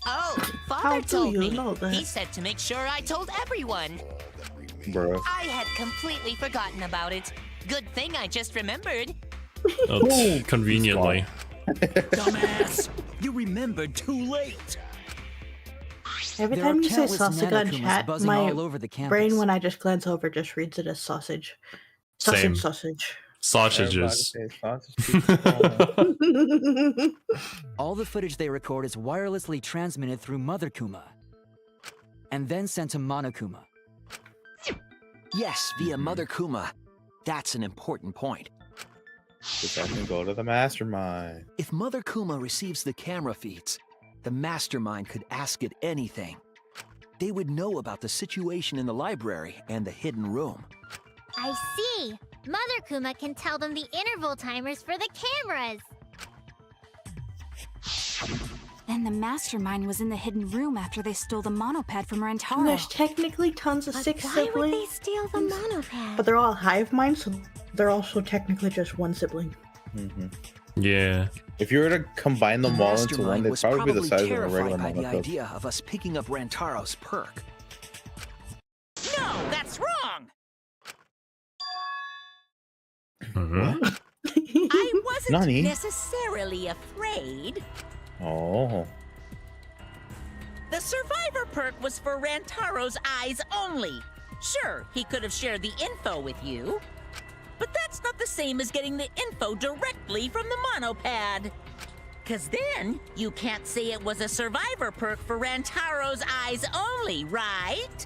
Oh, How Father do told you me. know that? He said to make sure I told everyone. Bro. I had completely forgotten about it. Good thing I just remembered. Oh, conveniently. Dumbass! You remembered too late. Every There time are you say countless sausage on nanokumas chat, buzzing my all over the campus. brain, when I just glance over, just reads it as sausage. Sausage, Same. sausage. Sausages. All the footage they record is wirelessly transmitted through Mother Kuma. And then sent to Monokuma. Yes, via Mother Kuma. That's an important point. Just have to go to the mastermind. If Mother Kuma receives the camera feeds, the mastermind could ask it anything. They would know about the situation in the library and the hidden room. I see. Mother Kuma can tell them the interval timers for the cameras. Then the mastermind was in the hidden room after they stole the monopad from And Rentaro. there's technically tons of But 6 why would they siblings, steal the monopad? but they're all hive minds, so they're also technically just one sibling. Yeah. If you were to combine them all into one, Mastermind they'd was probably be the size of a terrified regular by the monocub. idea of us picking up Rantaro's perk. No, that's wrong. What? I wasn't Nani? necessarily afraid. Oh. The survivor perk was for Rantaro's eyes only. Sure, he could have shared the info with you, but that's not the same as getting the info directly from the monopad. Cause then you can't say it was a survivor perk for Rantaro's eyes only, right?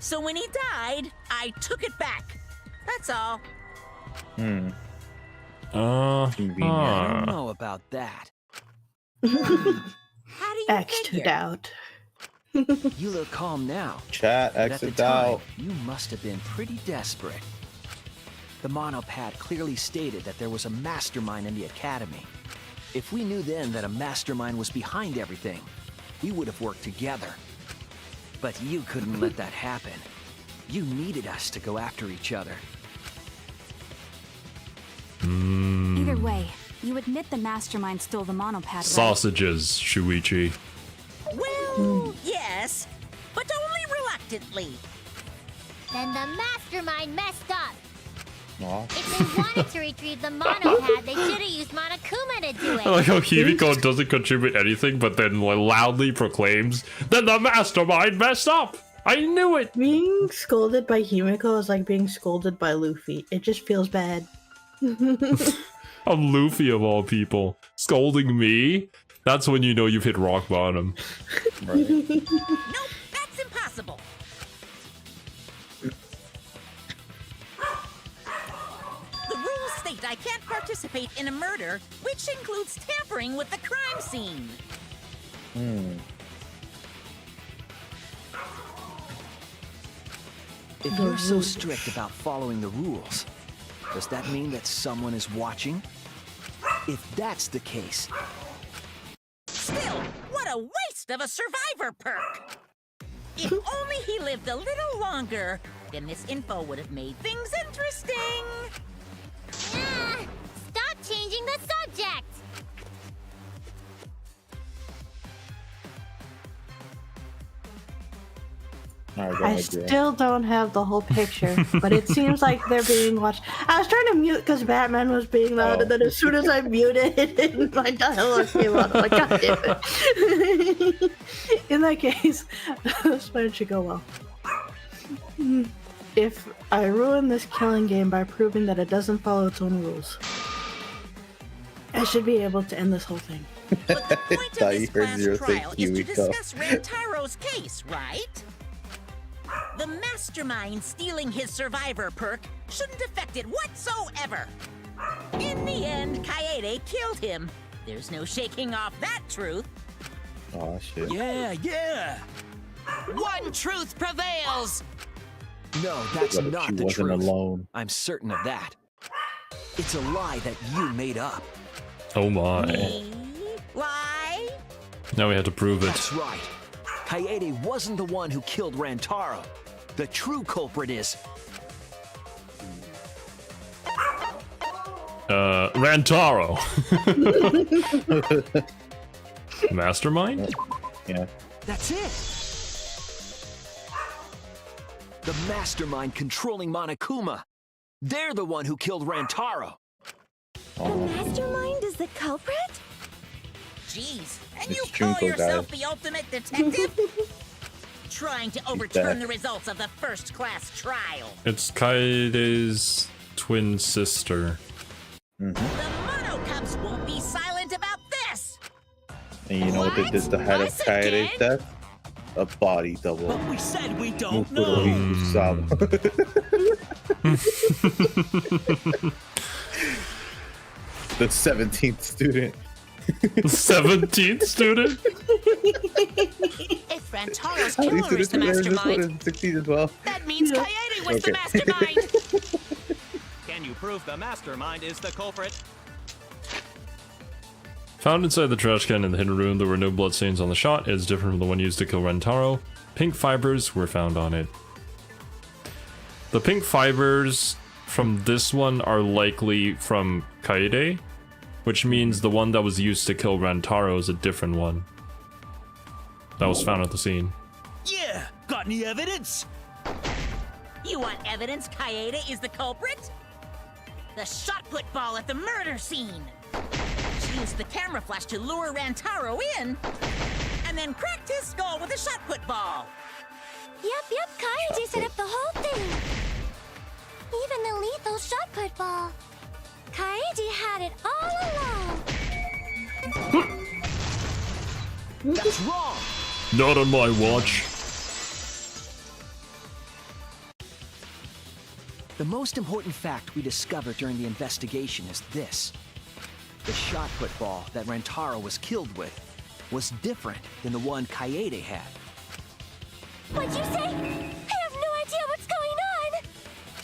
So when he died, I took it back. That's all. I don't know about that. How do you X to figure? doubt. You look calm now. Chat, But at exit the time, out. you must have been pretty desperate. The monopad clearly stated that there was a mastermind in the academy. If we knew then that a mastermind was behind everything, we would have worked together. But you couldn't let that happen. You needed us to go after each other. Either way, You admit the mastermind stole the monopad, right? Sausages, Shuichi. Well, yes, but only reluctantly. Then the mastermind messed up. Aw. If they wanted to retrieve the monopad, they should have used Monokuma to do it. I like how Himiko doesn't contribute anything, but then loudly proclaims, "Then the mastermind messed up! I knew it!" Being scolded by Himiko is like being scolded by Luffy. It just feels bad. I'm Luffy of all people. Scolding me? That's when you know you've hit rock bottom. Right. Nope, that's impossible. The rules state I can't participate in a murder, which includes tampering with the crime scene. If you're so strict about following the rules, does that mean that someone is watching? If that's the case, Still, what a waste of a survivor perk! If only he lived a little longer, then this info would have made things interesting. Ah, stop changing the subject. Alright, go I ahead, Jay. still don't have the whole picture, but it seems like they're being watched. I was trying to mute because Batman was being loud, and then as soon as I muted, my dialogue came out. I'm like, God damn it. In that case, this plan should go well. If I ruin this killing game by proving that it doesn't follow its own rules, I should be able to end this whole thing. But the point Thought of you this heard class Zero say trial is to Kiwiko. discuss Rantaro's case, right? The mastermind stealing his survivor perk shouldn't affect it whatsoever. In the end, Kaede killed him. There's no shaking off that truth. Oh shit. Yeah. One truth prevails. no, that's But not she the wasn't truth. alone. I'm certain of that. It's a lie that you made up. Oh my. Me? Lie? Now we had to prove it. That's right. Kaede wasn't the one who killed Rantaro. The true culprit is... Rantaro. Mastermind? Yeah. That's it! The mastermind controlling Monokuma. They're the one who killed Rantaro. The mastermind is the culprit? Jeez, and It's you Junko, call yourself guys. the ultimate detective? Trying to overturn back. the results of the first-class trial. It's Kaede's twin sister. The Mono Cubs won't be silent about this! And you know what they did to head of Us Kaede's again? death? A body double. But we said we don't Mukuro know. Usama. The 17th student. 17th student? If Rantaro's How many killer is students the are there in this one? mastermind, 16 as well. that means Kaede was the Okay. mastermind! Can you prove the mastermind is the culprit? Found inside the trash can in the hidden room, there were no bloodstains on the shot. It is different from the one used to kill Rentaro. Pink fibers were found on it. The pink fibers from this one are likely from Kaede, which means the one that was used to kill Rantaro is a different one. That was found at the scene. Yeah, got any evidence? You want evidence Kaede is the culprit? The shot put ball at the murder scene! She used the camera flash to lure Rantaro in, and then cracked his skull with a shot put ball! Yep, Kaede set up the whole thing. Even the lethal shot put ball. Kaede had it all along. That's wrong! Not on my watch. The most important fact we discovered during the investigation is this. The shot put ball that Rantaro was killed with was different than the one Kaede had. What'd you say? I have no idea what's going on.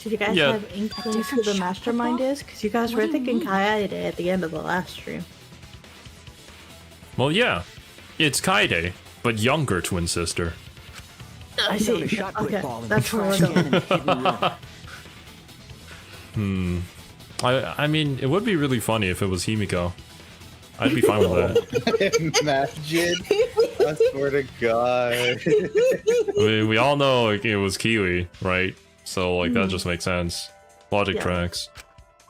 Did you guys Yeah. have inklings who the mastermind is? Because you guys were thinking Kaede at the end of the last stream. Well, yeah. It's Kaede, but younger twin sister. I We found a see. shot put Okay, ball in the that's where we're trash can in going. the hidden room. I mean, it would be really funny if it was Himiko. I'd be fine with that. Imagine. I swear to God. I mean, we all know like, it was Kiwi, right? So like that just makes sense. Logic tracks.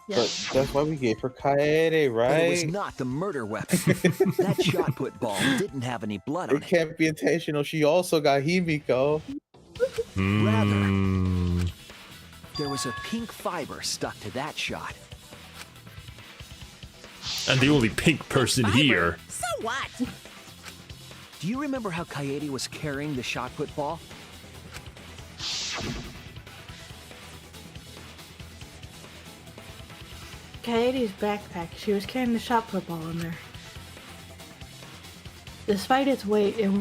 But that's why we gave her Kaede, right? But it was not the murder weapon. That shot put ball didn't have any blood on It can't be intentional. She also got Himiko. Rather, there was a pink fiber stuck to that shot. And the only pink person here. So what? Do you remember how Kaede was carrying the shot put ball? Kaede's backpack. She was carrying the shot put ball in there. Despite its weight, it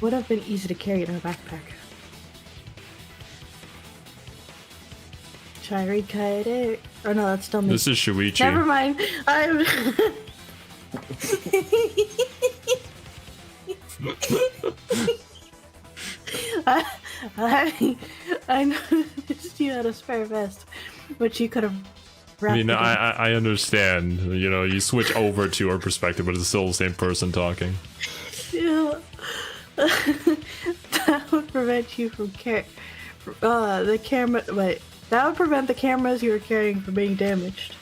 would have been easy to carry in her backpack. Should I read Kaede? Oh no, that's still me. This is Shuichi. Never mind. I'm. I noticed you had a spare vest, which you could have. I mean, I understand. You know, you switch over to her perspective, but it's still the same person talking. Yeah. That would prevent you from the camera. Wait, that would prevent the cameras you were carrying from being damaged.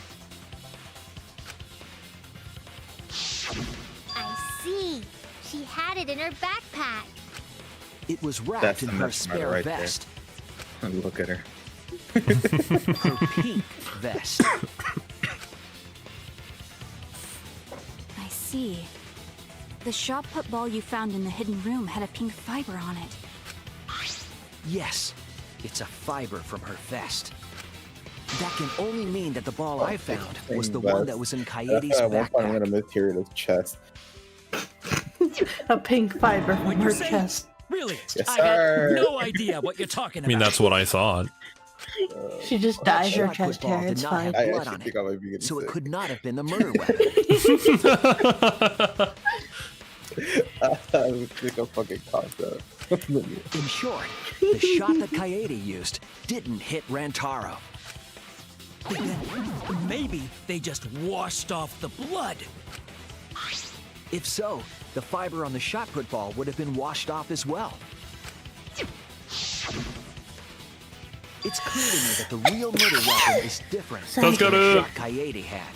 I see. She had it in her backpack. It was wrapped That's in the her mess spare right vest. there. Look at her. Her pink vest. I see. The shot put ball you found in the hidden room had a pink fiber on it. Yes, it's a fiber from her vest. That can only mean that the ball I found was the one that was in Kaede's At one point, I'm backpack. gonna mishear his chest. A pink fiber from her chest. Really? Yes, I sir. had no idea what you're talking I about. mean, that's what I thought. She just That dyes her shot chest football hair. did It's not fine. have I blood actually on think it, I might be getting so it sick. could not have been the murder weapon. I think I'm fucking cocked up. In short, the shot that Kaede used didn't hit Rantaro. Maybe they just washed off the blood. If so, the fiber on the shot put ball would have been washed off as well. It's clear to me that the real murder weapon is different from Let's the get it. shot Kaede had.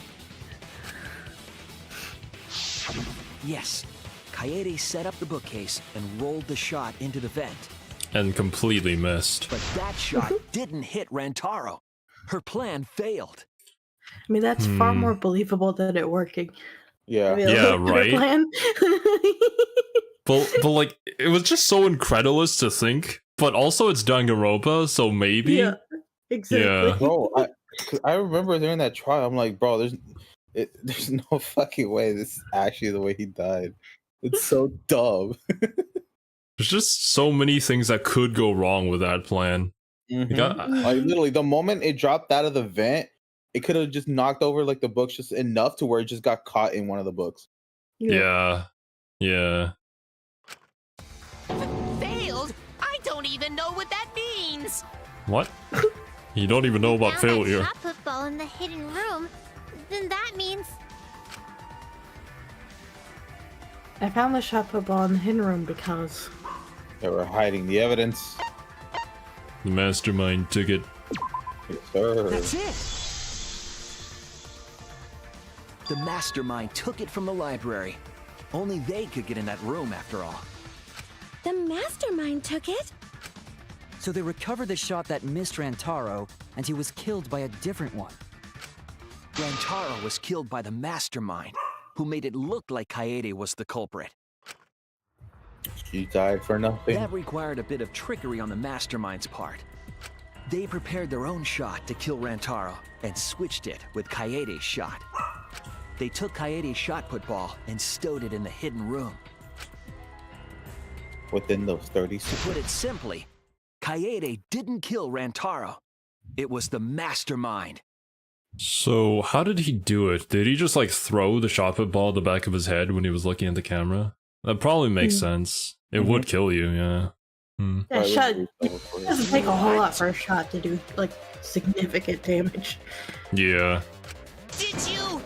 Yes, Kaede set up the bookcase and rolled the shot into the vent. And completely missed. But that shot didn't hit Rantaro. Her plan failed. I mean, that's far more believable than it working. Yeah. I mean, Yeah, her right? plan. But like, it was just so incredulous to think. But also, it's Danganronpa, so maybe. Yeah, exactly. Yeah. Bro, I remember during that trial, I'm like, bro, there's no fucking way this is actually the way he died. It's so dumb. There's just so many things that could go wrong with that plan. Mhm. Like, Like literally, the moment it dropped out of the vent, it could have just knocked over like the books just enough to where it just got caught in one of the books. yeah. Yeah. Failed? I don't even know what that means. What? You don't even know about Found failure. that shot put ball in the hidden room. Then that means I found the shot put ball in the hidden room because They were hiding the evidence. The mastermind took it. Yes, sir. That's it. The mastermind took it from the library. Only they could get in that room after all. The mastermind took it? So they recovered the shot that missed Rantaro, and he was killed by a different one. Rantaro was killed by the mastermind, who made it look like Kaede was the culprit. She died for nothing. That required a bit of trickery on the mastermind's part. They prepared their own shot to kill Rantaro and switched it with Kaede's shot. They took Kaede's shot put ball and stowed it in the hidden room. Within those 30 To seconds. put it simply, Kaede didn't kill Rantaro. It was the mastermind. So, how did he do it? Did he just like throw the shot put ball at the back of his head when he was looking at the camera? That probably makes sense. It would kill you, yeah. That shot doesn't take a whole lot for a shot to do like significant damage. Yeah. Did you?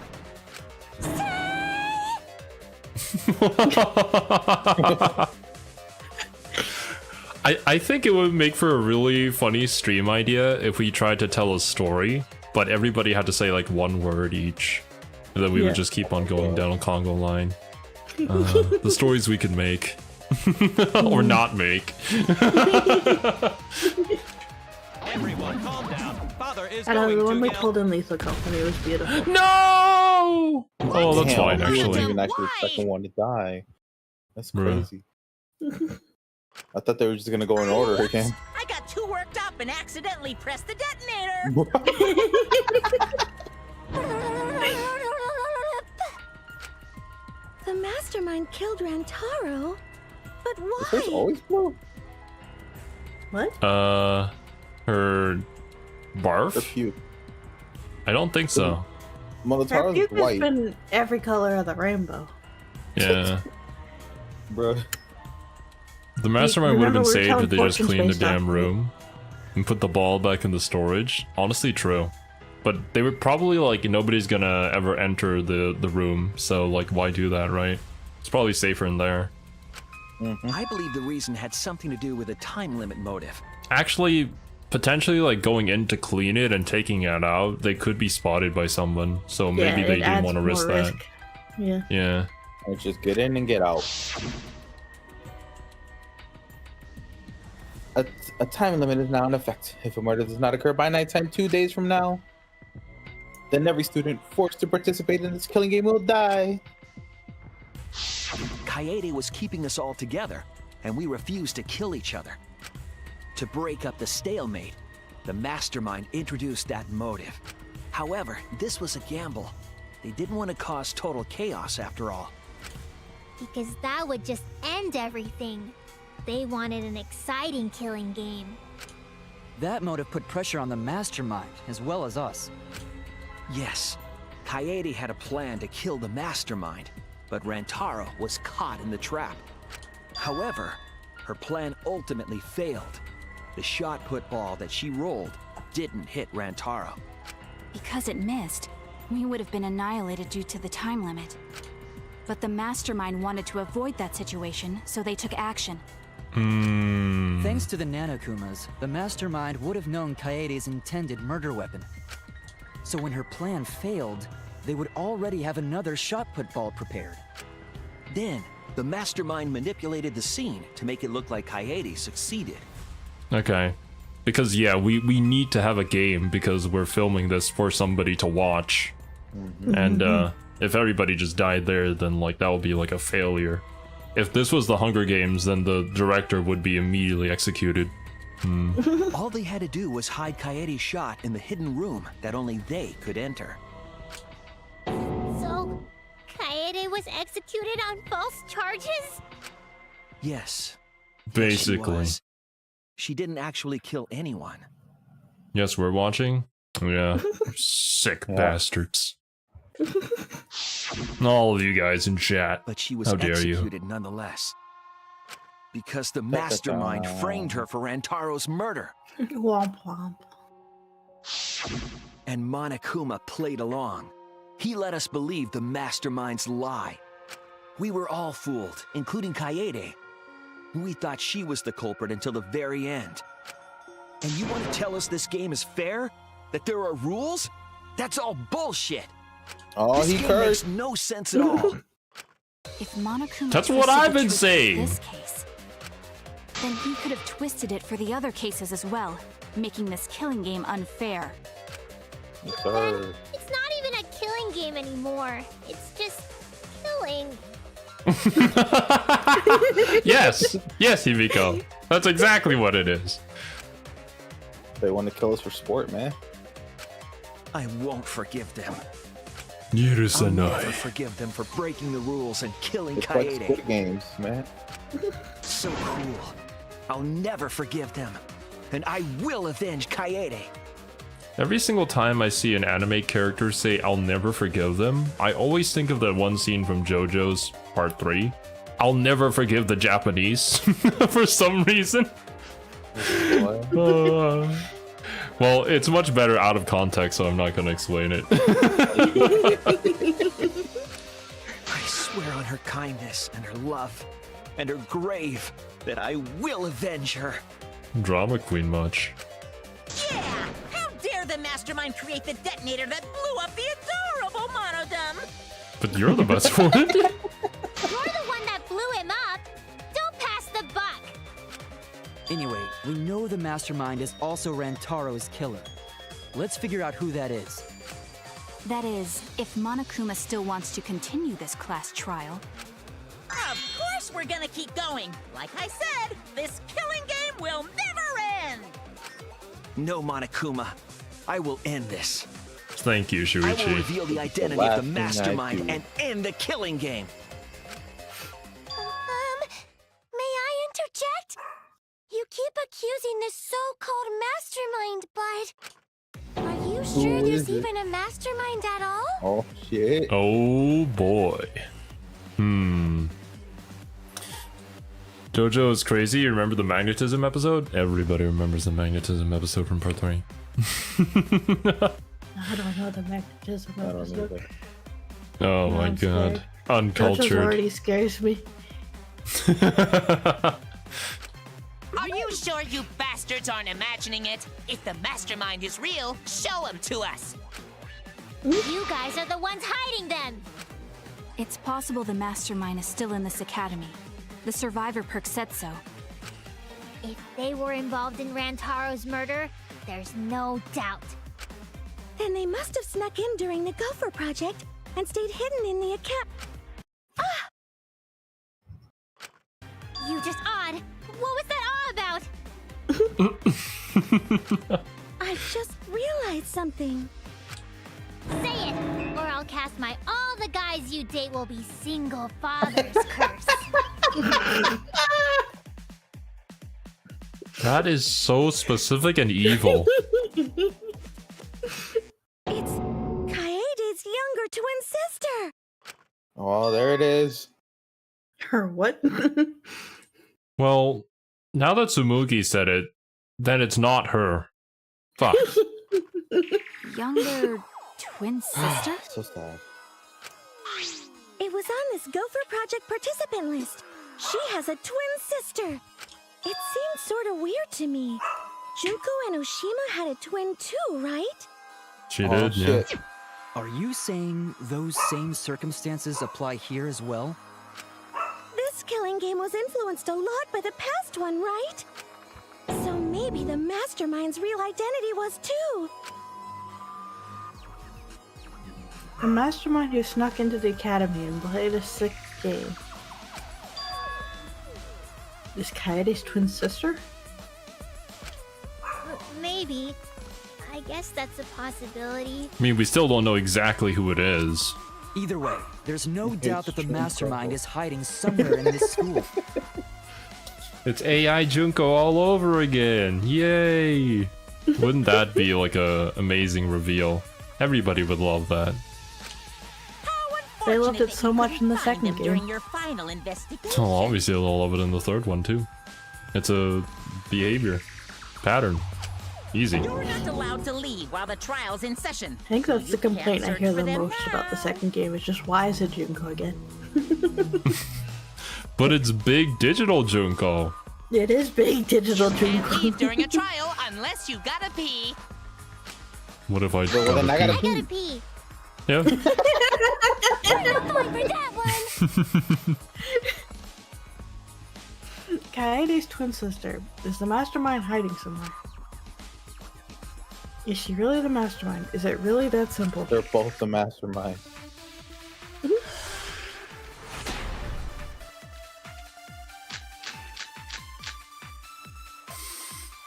I think it would make for a really funny stream idea if we tried to tell a story, but everybody had to say like one word each. And then we would just keep on going down a Congo line. The stories we could make. Or not make. Everyone, calm down. Father is I know going the one to we get pulled in Lethal Company was beautiful. No! Oh, that's Damn, fine he actually. wasn't even actually the second one to die. That's crazy. I thought they were just gonna go in order again. I got too worked up and accidentally pressed the detonator. The mastermind killed Rantaro, but Is this why? always blue? What? Her Or barf? puke? I don't think so. Monotaro's Puke has white, been every color of the rainbow. Yeah. bro. The mastermind would have been Remember we were saved telling if they just fortunes cleaned the based off damn of it. room and put the ball back in the storage. Honestly, true. But they would probably like nobody's gonna ever enter the room, so like why do that, right? It's probably safer in there. I believe the reason had something to do with a time limit motive. Actually, potentially like going in to clean it and taking it out, they could be spotted by someone, so maybe Yeah, they it didn't adds want to risk more that. risk. Yeah. Yeah. Let's just get in and get out. A time limit is now in effect. If a murder does not occur by nighttime 2 days from now, then every student forced to participate in this killing game will die. Kaede was keeping us all together, and we refused to kill each other. To break up the stalemate, the mastermind introduced that motive. However, this was a gamble. They didn't want to cause total chaos after all. Because that would just end everything. They wanted an exciting killing game. That motive put pressure on the mastermind, as well as us. Yes, Kaede had a plan to kill the mastermind, but Rantaro was caught in the trap. However, her plan ultimately failed. The shot put ball that she rolled didn't hit Rantaro. Because it missed, we would have been annihilated due to the time limit. But the mastermind wanted to avoid that situation, so they took action. Thanks to the Nanokumas, the mastermind would have known Kaede's intended murder weapon. So when her plan failed, they would already have another shot put ball prepared. Then, the mastermind manipulated the scene to make it look like Kaede succeeded. Okay. Because yeah, we need to have a game because we're filming this for somebody to watch. And if everybody just died there, then like that would be like a failure. If this was the Hunger Games, then the director would be immediately executed. All they had to do was hide Kaede's shot in the hidden room that only they could enter. So, Kaede was executed on false charges? Yes. Basically. She didn't actually kill anyone. Yes, we're watching? Yeah. Sick bastards. All of you guys in chat. But she was How dare you? executed nonetheless. Because the mastermind framed her for Rantaro's murder. Womp womp. And Monokuma played along. He let us believe the mastermind's lie. We were all fooled, including Kaede. We thought she was the culprit until the very end. And you want to tell us this game is fair? That there are rules? That's all bullshit! Oh, this he game cursed. makes no sense at all. If Monokuma That's twisted what I've the been truth saying. in this case, then he could have twisted it for the other cases as well, making this killing game unfair. Yes, sir. It's not even a killing game anymore. It's just killing. Yes, Himiko. That's exactly what it is. They want to kill us for sport, man. I won't forgive them. I'll Yurusanai. never forgive them for breaking the rules and killing It's like Kaede. Squid Games, man. So cruel. I'll never forgive them. And I will avenge Kaede. Every single time I see an anime character say I'll never forgive them, I always think of that one scene from JoJo's Part 3. I'll never forgive the Japanese for some reason. Well, it's much better out of context, so I'm not gonna explain it. I swear on her kindness and her love and her grave that I will avenge her. Drama queen much. Yeah! How dare the mastermind create the detonator that blew up the adorable Monodum? But you're the best one. You're the one that blew him up. Don't pass the buck. Anyway, we know the mastermind is also Rantaro's killer. Let's figure out who that is. That is, if Monokuma still wants to continue this class trial. Of course we're gonna keep going. Like I said, this killing game will never end. No, Monokuma. I will end this. Thank you, I will Shuichi. reveal the identity of the mastermind and end the killing game. May I interject? You keep accusing this so-called mastermind, but are you sure Who there's is it? even a mastermind at all? Oh shit. Oh boy. Jojo is crazy. You remember the magnetism episode? Everybody remembers the magnetism episode from part 3. I don't know the magnetism I don't know episode. that. Oh No, my I'm god. scared. JoJo's Uncultured. already scares me. Are you sure you bastards aren't imagining it? If the mastermind is real, show him to us. You guys are the ones hiding them. It's possible the mastermind is still in this academy. The survivor perk said so. If they were involved in Rantaro's murder, there's no doubt. Then they must have snuck in during the Gopher Project and stayed hidden in the account. You just odd. What was that all about? I just realized something. Say it, or I'll cast my all the guys you date will be single fathers curse. That is so specific and evil. It's Kaede's younger twin sister. Oh, there it is. Her what? Well, now that Tsumugi said it, then it's not her. Fuck. Younger twin sister? So sad. It was on this Gopher Project participant list. She has a twin sister. It seems sort of weird to me. Junko and Oshima had a twin too, right? She Oh, did, yeah. shit. Are you saying those same circumstances apply here as well? This killing game was influenced a lot by the past one, right? So maybe the mastermind's real identity was too. The mastermind who snuck into the academy and played a sick game. Is Kaede's twin sister? Maybe. I guess that's a possibility. I mean, we still don't know exactly who it is. Either way, there's no doubt that the true, mastermind Purple. is hiding somewhere in this school. It's AI Junko all over again. Yay! Wouldn't that be like a amazing reveal? Everybody would love that. They loved it so much in the second them during game. your final investigation. So obviously they'll love it in the third one too. It's a behavior pattern. Easy. You're not allowed to leave while the trial's in session. I think that's You the complaint I can't hear search the for them most about the now. second game. Is just why is it Junko again? But it's big digital Junko. It is big digital Can't Junko. leave during a trial unless you gotta pee. What if I Well, then I gotta gotta pee? I gotta pee. Yeah. No point for that one. Kaede's twin sister. Is the mastermind hiding somewhere? Is she really the mastermind? Is it really that simple? They're both the mastermind.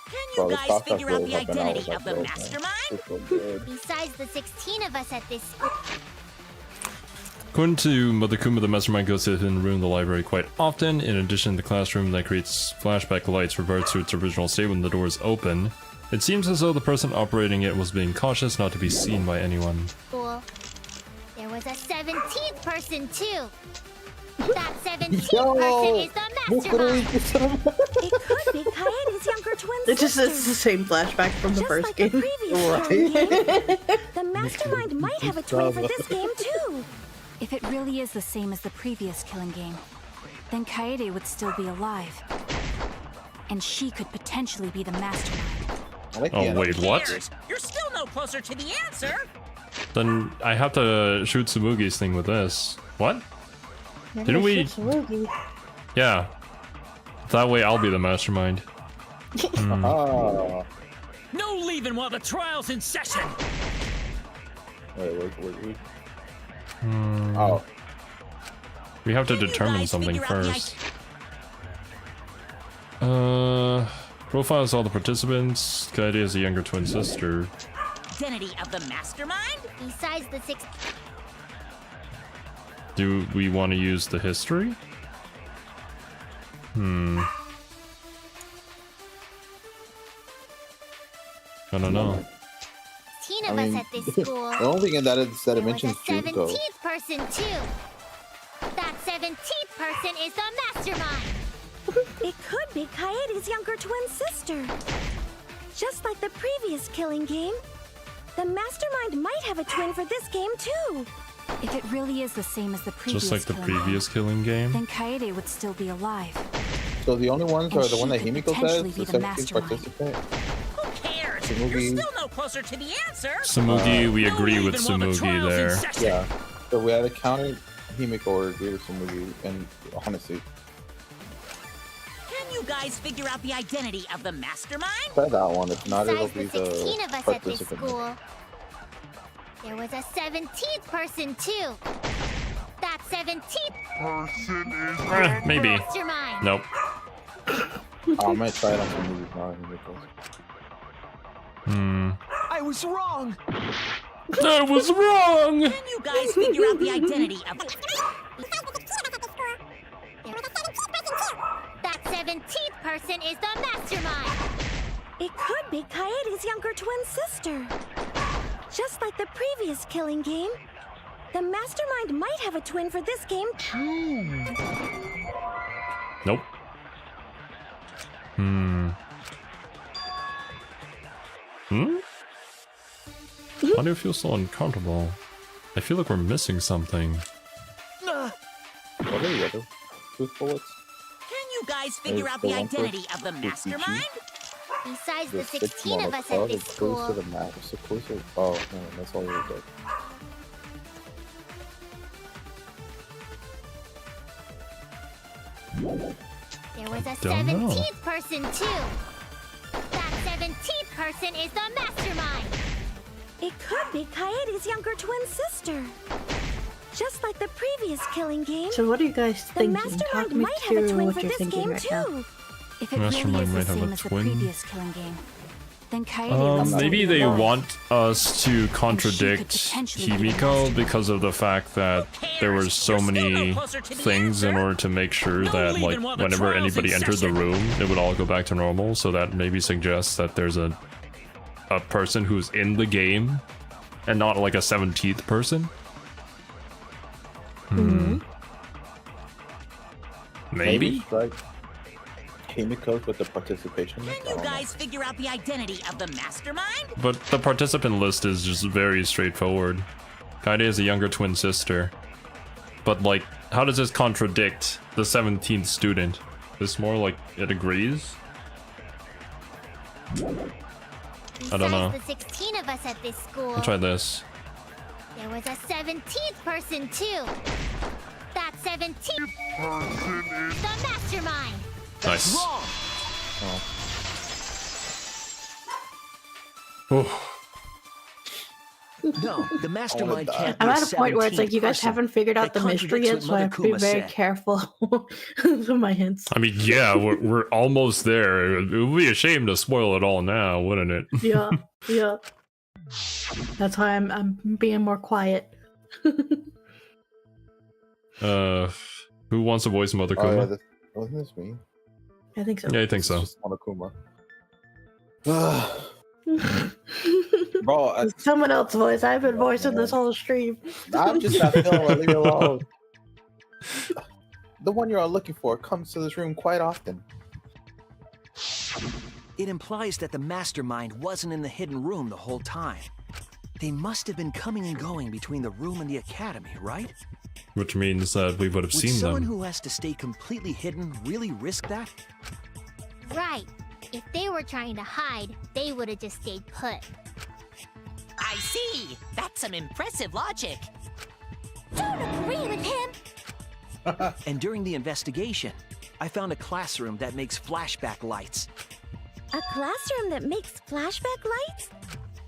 Can you Bro, this guys podcast figure out really the helping out with identity that of the girl, man. mastermind? It's so good. Besides the 16 of us at this school. According to Monokuma, the mastermind goes to the hidden room in the library quite often. In addition, the classroom that creates flashback lights reverts to its original state when the door is open. It seems as though the person operating it was being cautious not to be seen by anyone. There was a 7 17th person too. That 17th person is the mastermind. It could be Kaede's younger twin It's sister. the same flashback from the Just first like game. the previous killing game. The mastermind might have a twin for this game too. If it really is the same as the previous killing game, then Kaede would still be alive. And she could potentially be the mastermind. Oh wait, what? You're still no closer to the answer. Then I have to shoot Tsumugi's thing with this. What? Didn't we? Yeah. That way I'll be the mastermind. Ah. No leaving while the trial's in session. Wait. Oh. We have to determine something first. Profiles all the participants. Kaede is a younger twin sister. Identity of the mastermind? Besides the 6. Do we want to use the history? I don't know. 16 of us at this school. The only thing in that is that it There was a mentions Junko. 17th person too. That 17th person is the mastermind. It could be Kaede's younger twin sister. Just like the previous killing game, the mastermind might have a twin for this game too. If it really is the same as the previous Just like the killing previous killing game. then Kaede would still be alive. So the only ones And are the she one that could Himiko potentially says, be the the 17th mastermind. participant. Who cares? Tsumugi. You're still no closer to the answer. Sumugi, we No agree with leaving while the Sumugi trial's in there. session. Yeah. So we either counted Himiko or agree with Tsumugi, and honestly, Can you guys figure out the identity of the mastermind? try that one. If not, it'll Besides be the 16 the of us at this participant. school. There was a 17th person too. That 17th Maybe. mastermind. Nope. Oh, I'm gonna try it on Tsumugi, not Himiko. I was wrong! I was wrong! Can you guys figure out the identity of That 17th person is the mastermind. It could be Kaede's younger twin sister. Just like the previous killing game, the mastermind might have a twin for this game too. Nope. Why do you feel so uncomfortable? I feel like we're missing something. What are the other tooth bullets? Can you guys figure out the identity of the mastermind? Besides the sixth 16 of us at monochrome this is close school. to the map. So close to. Oh, no, that's all we did. There was a Don't know. 17th person too. That 17th person is the mastermind. It could be Kaede's younger twin sister. Just like the previous killing game, So what are you guys the thinking? Talk mastermind me might have a through twin what for you're this thinking game right now. too. If it really Mastermind is the might have same a as the twin. previous killing game, then Kaede would still Maybe be they alive. want us to contradict potentially be the Himiko mastermind. because of the fact that there were so many things in order to make sure that, like, whenever anybody entered the room, it would all go back to normal. So that maybe suggests that there's a person who's in the game and not like a 17th person. Maybe. Like Himiko with the participation. Can I you don't know. guys figure out the identity of the mastermind? But the participant list is just very straightforward. Kaede is a younger twin sister. But, like, how does this contradict the 17th student? It's more like it agrees? I don't know. Besides the 16 of us at this school. I'll try this. There was a 17th person too. That 17th person is the mastermind. Nice. Oh. No, the mastermind can't I'm be at a point where it's like 17th you guys person. haven't figured out That the mystery yet, contradicts so I what have to be Mother Kuma very said. careful with my hints. I mean, yeah, we're almost there. It would be a shame to spoil it all now, wouldn't it? Yeah, yeah. That's why I'm being more quiet. Who wants to voice Mother Oh, Kuma? yeah, wasn't this me? I think so. Yeah, I think It's so. just Monokuma. Bro, Someone else's voice. I've been voicing this whole stream. I'm just not feeling it. Leave it alone. The one you're all looking for comes to this room quite often. It implies that the mastermind wasn't in the hidden room the whole time. They must have been coming and going between the room and the academy, right? Which means that we would have Would seen someone them. who has to stay completely hidden really risk that? Right. If they were trying to hide, they would have just stayed put. I see. That's some impressive logic. Don't agree with him. And during the investigation, I found a classroom that makes flashback lights. A classroom that makes flashback lights?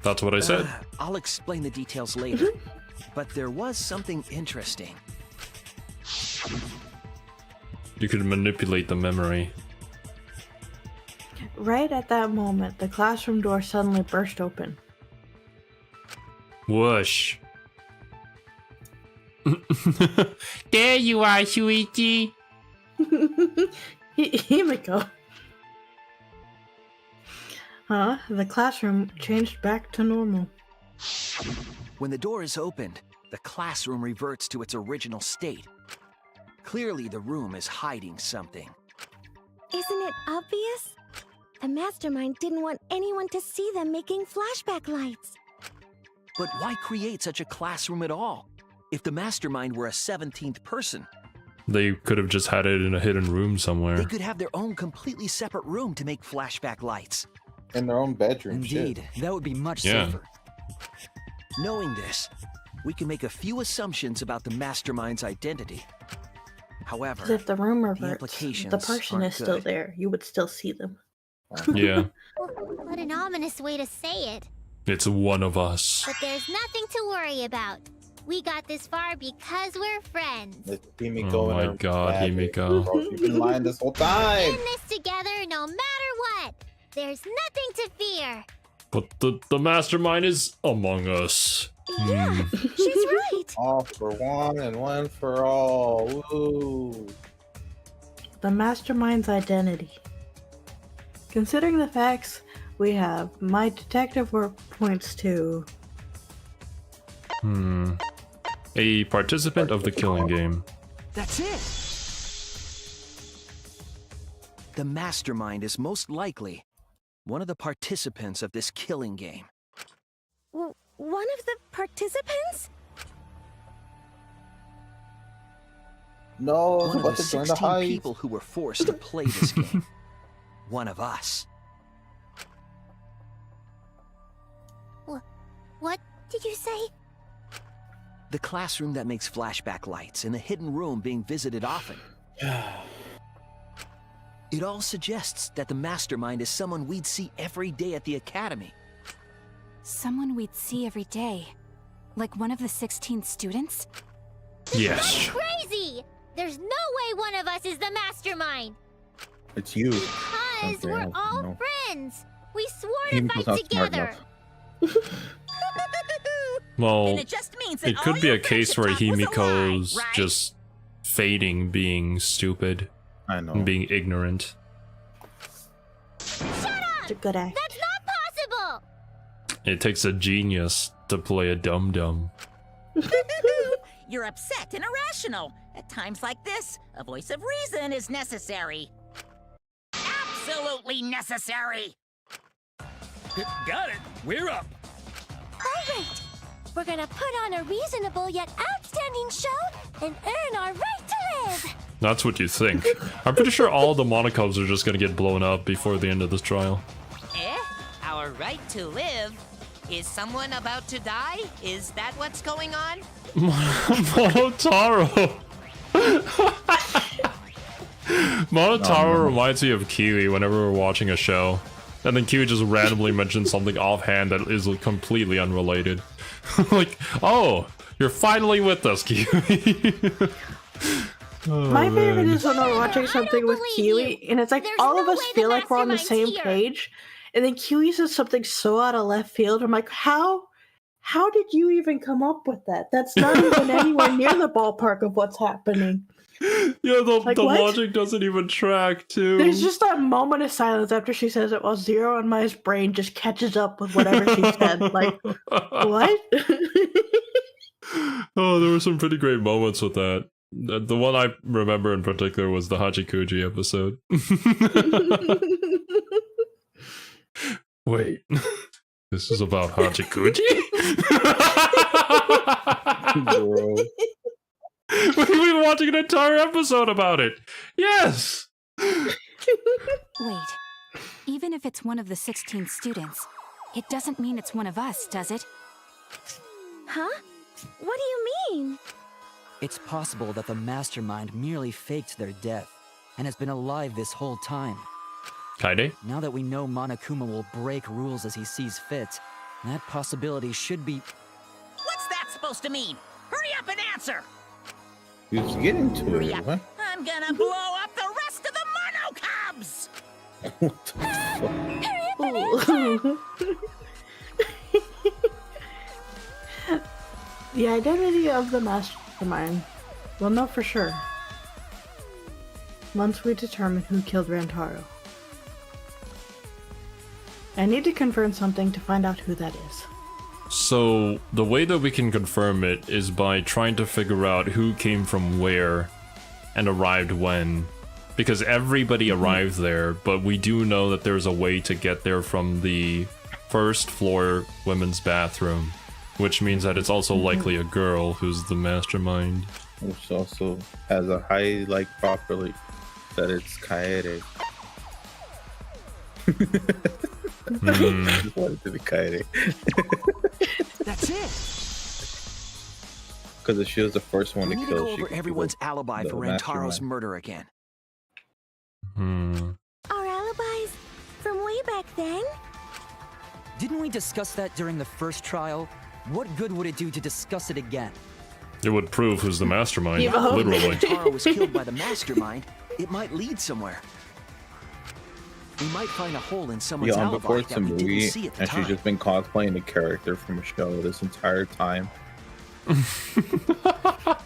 That's what I said. I'll explain the details later. But there was something interesting. You could manipulate the memory. Right at that moment, the classroom door suddenly burst open. Whoosh. There you are, Shuichi. Himiko. Huh? The classroom changed back to normal. When the door is opened, the classroom reverts to its original state. Clearly, the room is hiding something. Isn't it obvious? The mastermind didn't want anyone to see them making flashback lights. But why create such a classroom at all? If the mastermind were a 17th person, They could have just had it in a hidden room somewhere. they could have their own completely separate room to make flashback lights. In their own bedroom. Indeed, that would be much Yeah. safer. Knowing this, we can make a few assumptions about the mastermind's identity. However, 'Cause if the room reverts, the implications person aren't is still good. there. You would still see them. Yeah, What an ominous way to say it. it's one of us. But there's nothing to worry about. We got this far because we're friends. It's Himiko Oh and my her God, magic. Himiko. Bro, she's been lying this whole time. In this together no matter what. There's nothing to fear. But the mastermind is among us. Yeah, she's right. All for one and one for all. Woo. The mastermind's identity. Considering the facts we have, my detective work points to A participant of the killing game. That's it! The mastermind is most likely one of the participants of this killing game. One of the participants? No, One of about the to join the 16 hype. people who were forced to play this game. One of us. What did you say? The classroom that makes flashback lights in a hidden room being visited often. It all suggests that the mastermind is someone we'd see every day at the academy. Someone we'd see every day. Like one of the 16 students? Yes. Crazy! There's no way one of us is the mastermind. It's you. Because Okay, we're all no. friends. We swore to Himiko's fight not smart together. enough. Well, Then it just means that it could all be your a case friendship where talk was a lie, Himiko's right? just fading being stupid I know. and being ignorant. Shut up! a good act. That's not possible! It takes a genius to play a dum-dum. You're upset and irrational. At times like this, a voice of reason is necessary. Absolutely necessary. Got it. We're up. All right. We're gonna put on a reasonable yet outstanding show and earn our right to live. That's what you think. I'm pretty sure all the Monocubs are just gonna get blown up before the end of this trial. Our right to live? Is someone about to die? Is that what's going on? Monotaro! Monotaro reminds me of Kiwi whenever we're watching a show. And then Kiwi just randomly mentions something offhand that is completely unrelated. Like, oh, you're finally with us, Kiwi. Oh, My favorite man. is when we're watching something with believe Kiwi, and it's like There's all of no us way feel the like we're on the mastermind's same here. page, and then Kiwi says something so out of left field. I'm like, how did you even come up with that? That's not even anywhere near the ballpark of what's happening. Yeah, Like, the what? logic doesn't even track, too. There's just that moment of silence after she says it, while Zero and my brain just catches up with whatever she said. Like, what? Oh, there were some pretty great moments with that. The one I remember in particular was the Hachikuji episode. Wait, this is about Hachikuji? Bro. We've been watching an entire episode about it. Yes. Wait. Even if it's one of the 16 students, it doesn't mean it's one of us, does it? Huh? What do you mean? It's possible that the mastermind merely faked their death and has been alive this whole time. Kaide? Now that we know Monokuma will break rules as he sees fit, that possibility should be... What's that supposed to mean? Hurry up and answer! He was getting to Hurry it. up. What? I'm gonna blow up the rest of the Monocubs! What the fuck? The identity of the mastermind. We'll know for sure once we determine who killed Rantaro. I need to confirm something to find out who that is. So, the way that we can confirm it is by trying to figure out who came from where and arrived when. Because everybody arrived there, but we do know that there's a way to get there from the first floor women's bathroom. Which means that it's also likely a girl who's the mastermind. Which also has a high probability that it's Kaede. Just wanted to be Kaede. That's it. Because if she was the first one We to need kill, to go she over could be everyone's the alibi for mastermind. Rantaro's murder again. Our alibis from way back then? Didn't we discuss that during the first trial? What good would it do to discuss it again? It would prove who's the mastermind, Yeah. literally. If Rantaro was killed by the mastermind, it might lead somewhere. We might find a hole in someone's Yeah, alibi before it's a that we didn't movie, see at the and time. she's just been cosplaying the character from a show this entire time. That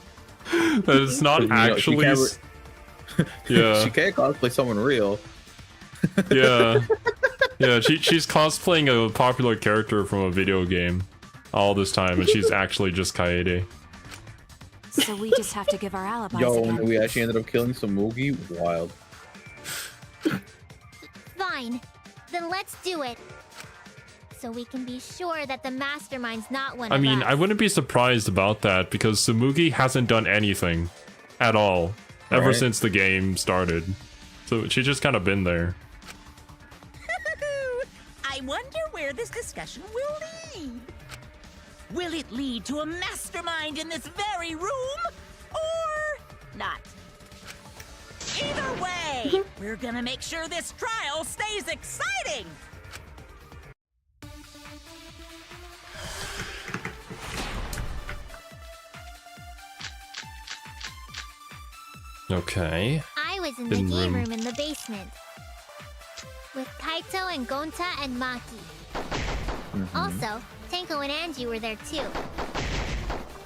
it's not You know, actually... Yeah. She can't cosplay someone real. Yeah. Yeah, she's cosplaying a popular character from a video game all this time, and she's actually just Kaede. So we just have to give our alibis Yo, again. and we actually ended up killing some Mugi. Wild. Fine. Then let's do it. So we can be sure that the mastermind's not one I of mean, us. I wouldn't be surprised about that, because Tsumugi hasn't done anything at all ever Right. since the game started. So she's just kind of been there. I wonder where this discussion will lead. Will it lead to a mastermind in this very room? Or not? Either way, we're gonna make sure this trial stays exciting! Okay. I was in the Hidden game room. room in the basement. With Kaito and Gonta and Maki. Also, Tenko and Angie were there too.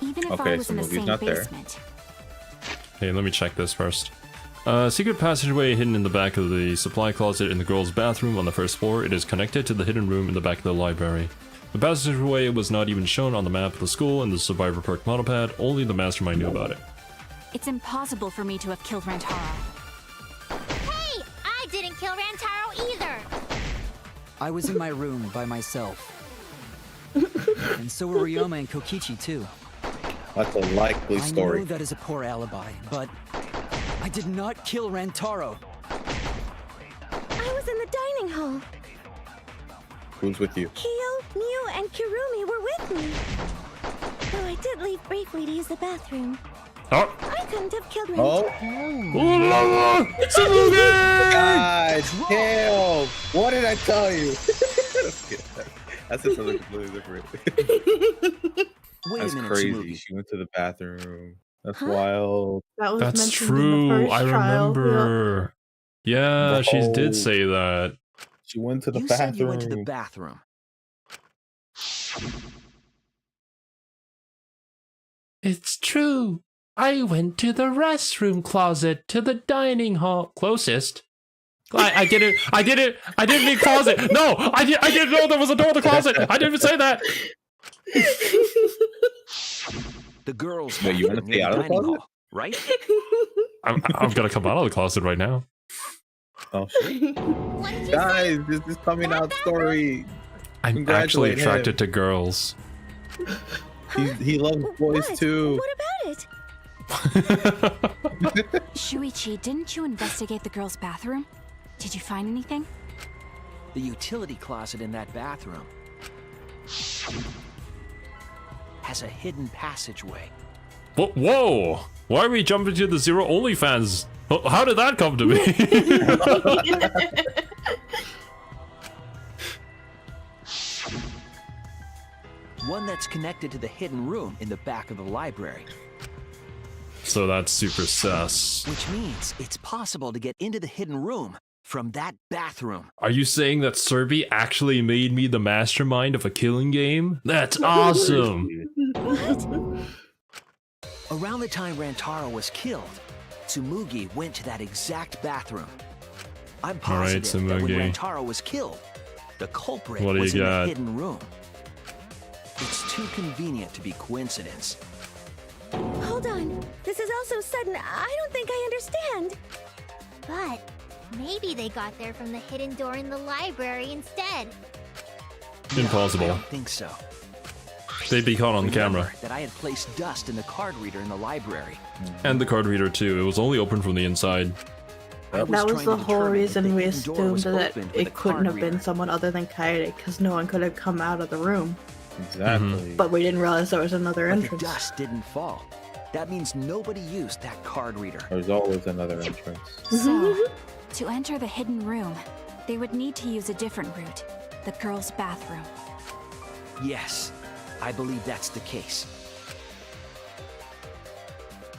Even if Okay, I was so in the Mugi's same not there. basement. Hey, let me check this first. Secret passageway hidden in the back of the supply closet in the girls' bathroom on the first floor. It is connected to the hidden room in the back of the library. The passageway was not even shown on the map of the school and the Survivor Park monopad. Only the mastermind knew about it. It's impossible for me to have killed Rantaro. Hey! I didn't kill Rantaro either! I was in my room by myself. And so were Ryoma and Kokichi too. That's a likely I story. know that is a poor alibi, but I did not kill Rantaro. I was in the dining hall. Who's with you? Kyo, Miu, and Kirumi were with me. Though I did leave briefly to use the bathroom. Oh! I couldn't have killed him. Oh! Ooh la la! Tsumugi! God damn! What did I tell you? That's just something completely different. Wait That's a minute, crazy. Tsumugi. She went to the bathroom. That's Huh? wild. That was That's mentioned true. in the first I trial. remember. Yeah, she Whoa. did say that. She went to the You bathroom. said you went to the bathroom. It's true. I went to the restroom closet to the dining hall closest. I didn't mean closet. No, I didn't know there was a door in the closet. I didn't even say that. The girls. Wait, you want to stay out of the closet? Right? I'm gonna come out of the closet right now. Oh shit. Guys, this is coming out story. I'm actually attracted to girls. He loves boys too. What about it? Shuichi, didn't you investigate the girls' bathroom? Did you find anything? The utility closet in that bathroom has a hidden passageway. Whoa! Why are we jumping to the Zero OnlyFans? How did that come to me? One that's connected to the hidden room in the back of the library. So that's super sus. Which means it's possible to get into the hidden room from that bathroom. Are you saying that Serbi actually made me the mastermind of a killing game? That's awesome! What? Around the time Rantaro was killed, Tsumugi went to that exact bathroom. I'm positive that when Rantaro was killed, the culprit was in the hidden room. It's too convenient to be coincidence. Hold on. This is all so sudden. I don't think I understand. But maybe they got there from the hidden door in the library instead. Impossible. I don't think so. They'd be caught on camera. That I had placed dust in the card reader in the library. And the card reader too. It was only open from the inside. That was the whole reason we assumed that it couldn't have been someone other than Kaede, because no one could have come out of the room. Exactly. But we didn't realize there was another But entrance. the dust didn't fall. That means nobody used that card reader. There's always another entrance. So, to enter the hidden room, they would need to use a different route. The girls' bathroom. Yes, I believe that's the case.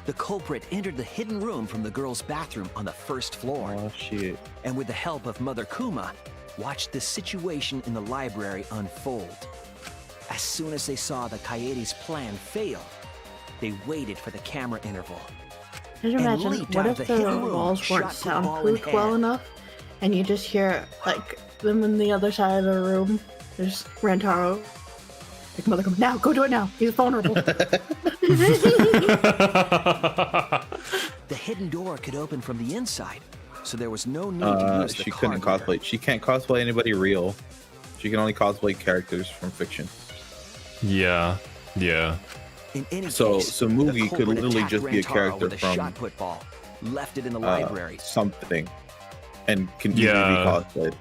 The culprit entered the hidden room from the girls' bathroom on the first floor. Oh shit. And with the help of Mother Kuma, watched the situation in the library unfold. As soon as they saw the Kaede's plan fail, they waited for the camera interval. Can you imagine, what if the walls weren't soundproofed well enough, and you just hear, like, them in the other side of the room? There's Rantaro. Like, Mother Kuma, now, go do it now. He's vulnerable. The hidden door could open from the inside, so there was no need to use the she couldn't cosplay. She can't cosplay anybody real. She can only cosplay characters from fiction. Yeah. In any case, so Mugi could literally just be a Rantaro character with a from shot put ball, left it in the library. Something, and can easily be cosplayed.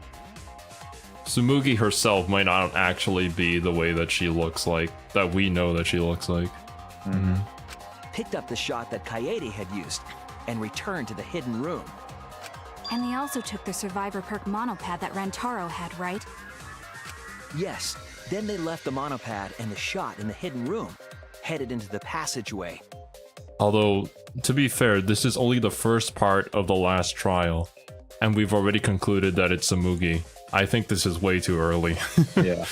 Tsumugi herself might not actually be the way that she looks like, that we know that she looks like. Picked up the shot that Kaede had used, and returned to the hidden room. And they also took the survivor perk monopad that Rantaro had, right? Yes, then they left the monopad and the shot in the hidden room, headed into the passageway. Although, to be fair, this is only the first part of the last trial, and we've already concluded that it's Tsumugi. I think this is way too early. Yeah.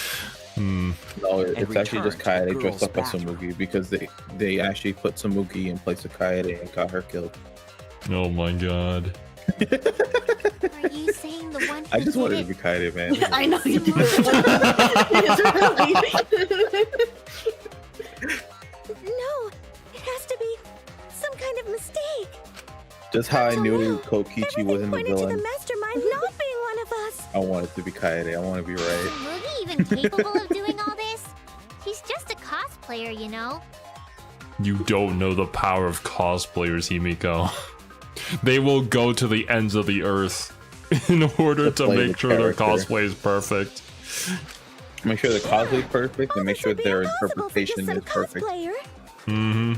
No, it's actually just Kaede dressed up as Tsumugi, because they actually put Tsumugi in place of Kaede and got her killed. Oh my god. Are you saying the one who I just did wanted it? to be Kaede, man. Yeah, I know you do. No, it has to be some kind of mistake. Just how I knew Kokichi wasn't the Pointed to the villain. mastermind not being one of us. I wanted to be Kaede. I want to be right. Is Mugi even capable of doing all this? He's just a cosplayer, you know? You don't know the power of cosplayers, Himiko. They will go to the ends of the earth in order to play make the sure their character. cosplay is perfect. Make sure the cosplay is perfect and make sure their interpretation is perfect. Mm-hmm.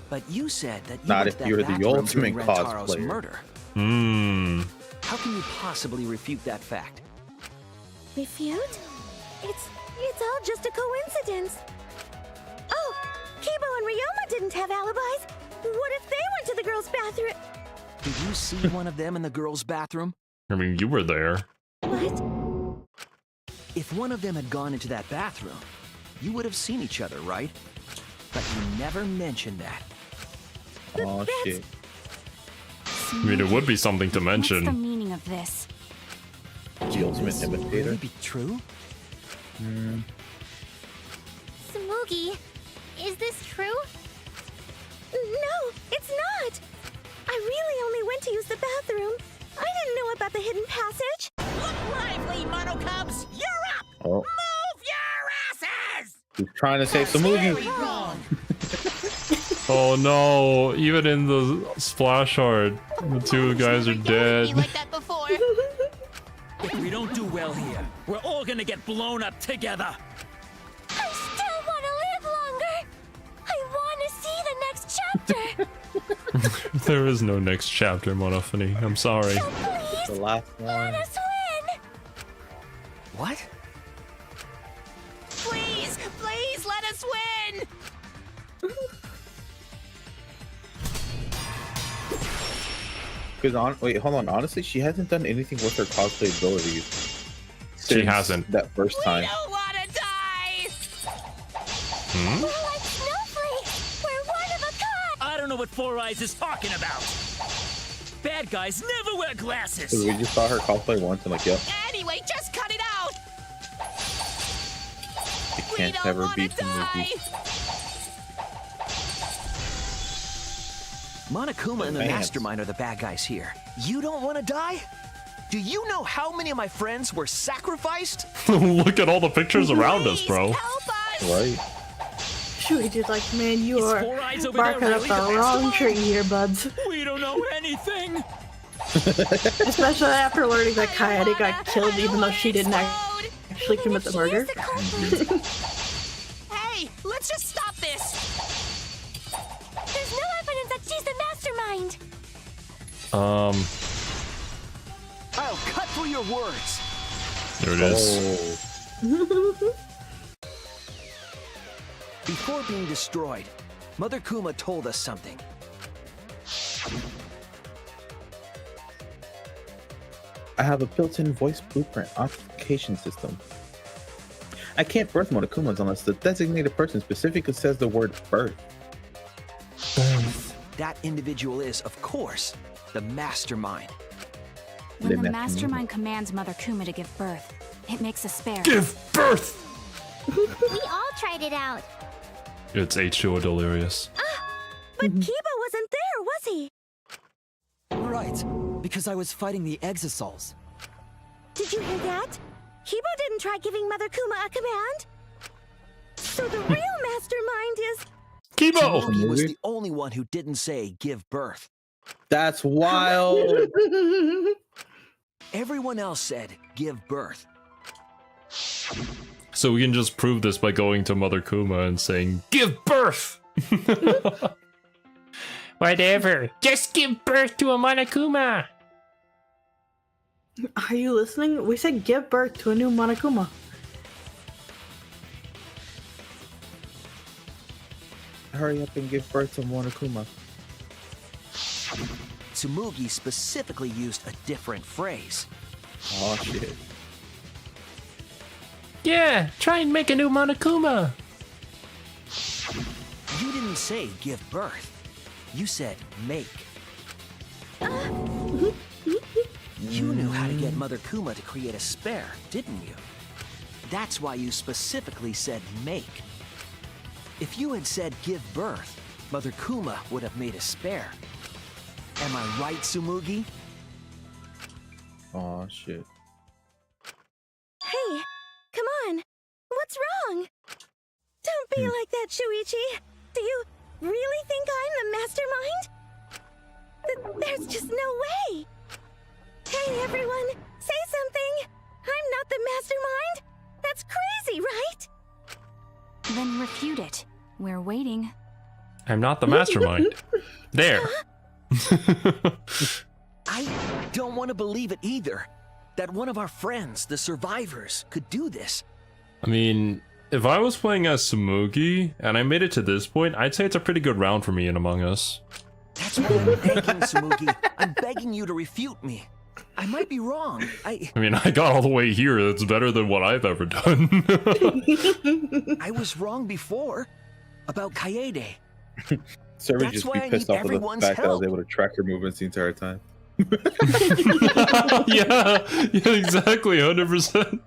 But you said that you Not went if to that you're the bathroom ultimate during Rantaro's cosplayer. murder. How can you possibly refute that fact? Refute? It's all just a coincidence. Oh, Kibo and Ryoma didn't have alibis. What if they went to the girls' bathroom? Did you see one of them in the girls' bathroom? I mean, you were there. What? If one of them had gone into that bathroom, you would have seen each other, right? But you never mentioned that. Oh shit. I mean, it would be something to What's the mention. meaning of this? The ultimate Really imitator. be true? Smoogie, is this true? No, it's not. I really only went to use the bathroom. I didn't know about the hidden passage. Look lively, Mono Cubs! You're up! Oh, Move your asses! he's trying to save some Very movie. wrong. Oh no! Even in the splash art, the two guys are dead. Like that before. If we don't do well here, we're all gonna get blown up together. I still want to live longer. I want to see the next chapter. There is no next chapter, Monophony. I'm sorry. So please, The last let one. us win. What? Please, please let us win! Because wait, hold on. Honestly, she hasn't done anything with her cosplay abilities. She since hasn't. That first We time. don't wanna die! We're like snowflakes. We're one of a kind. I don't know what Four Eyes is talking about. Bad guys never wear glasses. Because we just saw her cosplay once and like, yep, Anyway, just cut it out! it We can't don't ever wanna be the die! movie. Monokuma and the Man. Mastermind are the bad guys here. You don't want to die? Do you know how many of my friends were sacrificed? Look at all the pictures around us, Please bro. help us! Right? Shuichi's like, man, you Is are Four Eyes over barking there up really the the wrong mastermind? tree here, buds. We don't know anything. Especially after learning that Kaede got killed even though she didn't actually commit the murder. Hey, let's just stop this! There's no evidence that she's the mastermind. I'll cut through your words. There it is. Oh, Before being destroyed, Mother Kuma told us something. I have a built-in voice blueprint application system. I can't birth Monokumas unless the designated person specifically says the word birth. That individual is, of course, the Mastermind. When They the met mastermind commands Mother Kuma to give birth, it makes a spare. Give birth! We all tried it out. It's H2O Delirious. But Kiba wasn't there, was he? Right, because I was fighting the Exisals. Did you hear that? Kiba didn't try giving Mother Kuma a command. So the real mastermind is... Kibo! He was the only one who didn't say give birth. That's wild. Everyone else said give birth. So we can just prove this by going to Mother Kuma and saying, give birth! Whatever. Just give birth to a Monokuma! Are you listening? We said give birth to a new Monokuma. Hurry up and give birth to Monokuma. Tsumugi specifically used a different phrase. Oh shit. Yeah, try and make a new Monokuma! You didn't say give birth. You said make. You knew how to get Mother Kuma to create a spare, didn't you? That's why you specifically said make. If you had said give birth, Mother Kuma would have made a spare. Am I right, Tsumugi? Oh shit. Hey, come on. What's wrong? Don't be like that, Shuichi. Do you really think I'm the mastermind? There's just no way. Hey, everyone, say something. I'm not the mastermind. That's crazy, right? Then refute it. We're waiting. I'm not the mastermind. There. I don't want to believe it either. That one of our friends, the survivors, could do this. I mean, if I was playing as Tsumugi and I made it to this point, I'd say it's a pretty good round for me in Among Us. That's why I'm begging, Tsumugi. I'm begging you to refute me. I might be wrong. I mean, I got all the way here. That's better than what I've ever done. I was wrong before. About Kaede. Sir would That's just why be I pissed need off with the everyone's fact that I was help. able to track her movements the entire time. Yeah, exactly, 100%.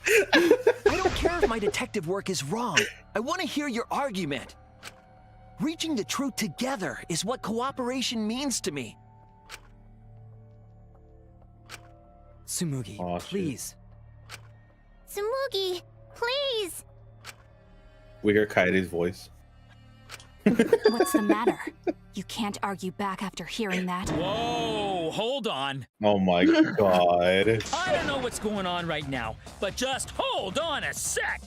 I don't care if my detective work is wrong. I want to hear your argument. Reaching the truth together is what cooperation means to me. Tsumugi, Aw, shit. please. Tsumugi, please. We hear Kaede's voice. What's the matter? You can't argue back after hearing that. Whoa, hold on. Oh my god. I don't know what's going on right now, but just hold on a sec.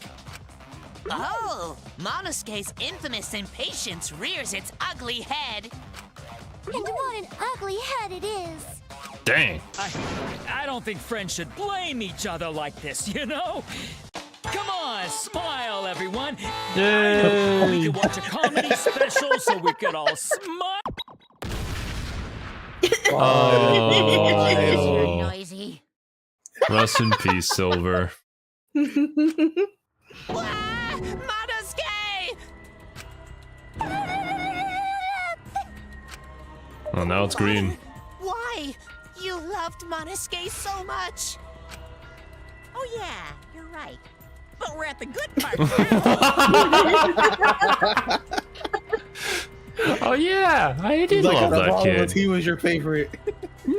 Oh, Monosuke's infamous impatience rears its ugly head. And what an ugly head it is. Dang. I don't think friends should blame each other like this, you know? Come on, smile, everyone. Yay. We could watch a comedy special so we could all smile. You're Oh. noisy. Rest in peace, Silver. Ah, Monosuke! Well, now it's green. Why? You loved Monosuke so much. Oh yeah, you're right. But we're at the good part now. Oh yeah, I did Like, love out of that all of us, kid. he was your favorite. So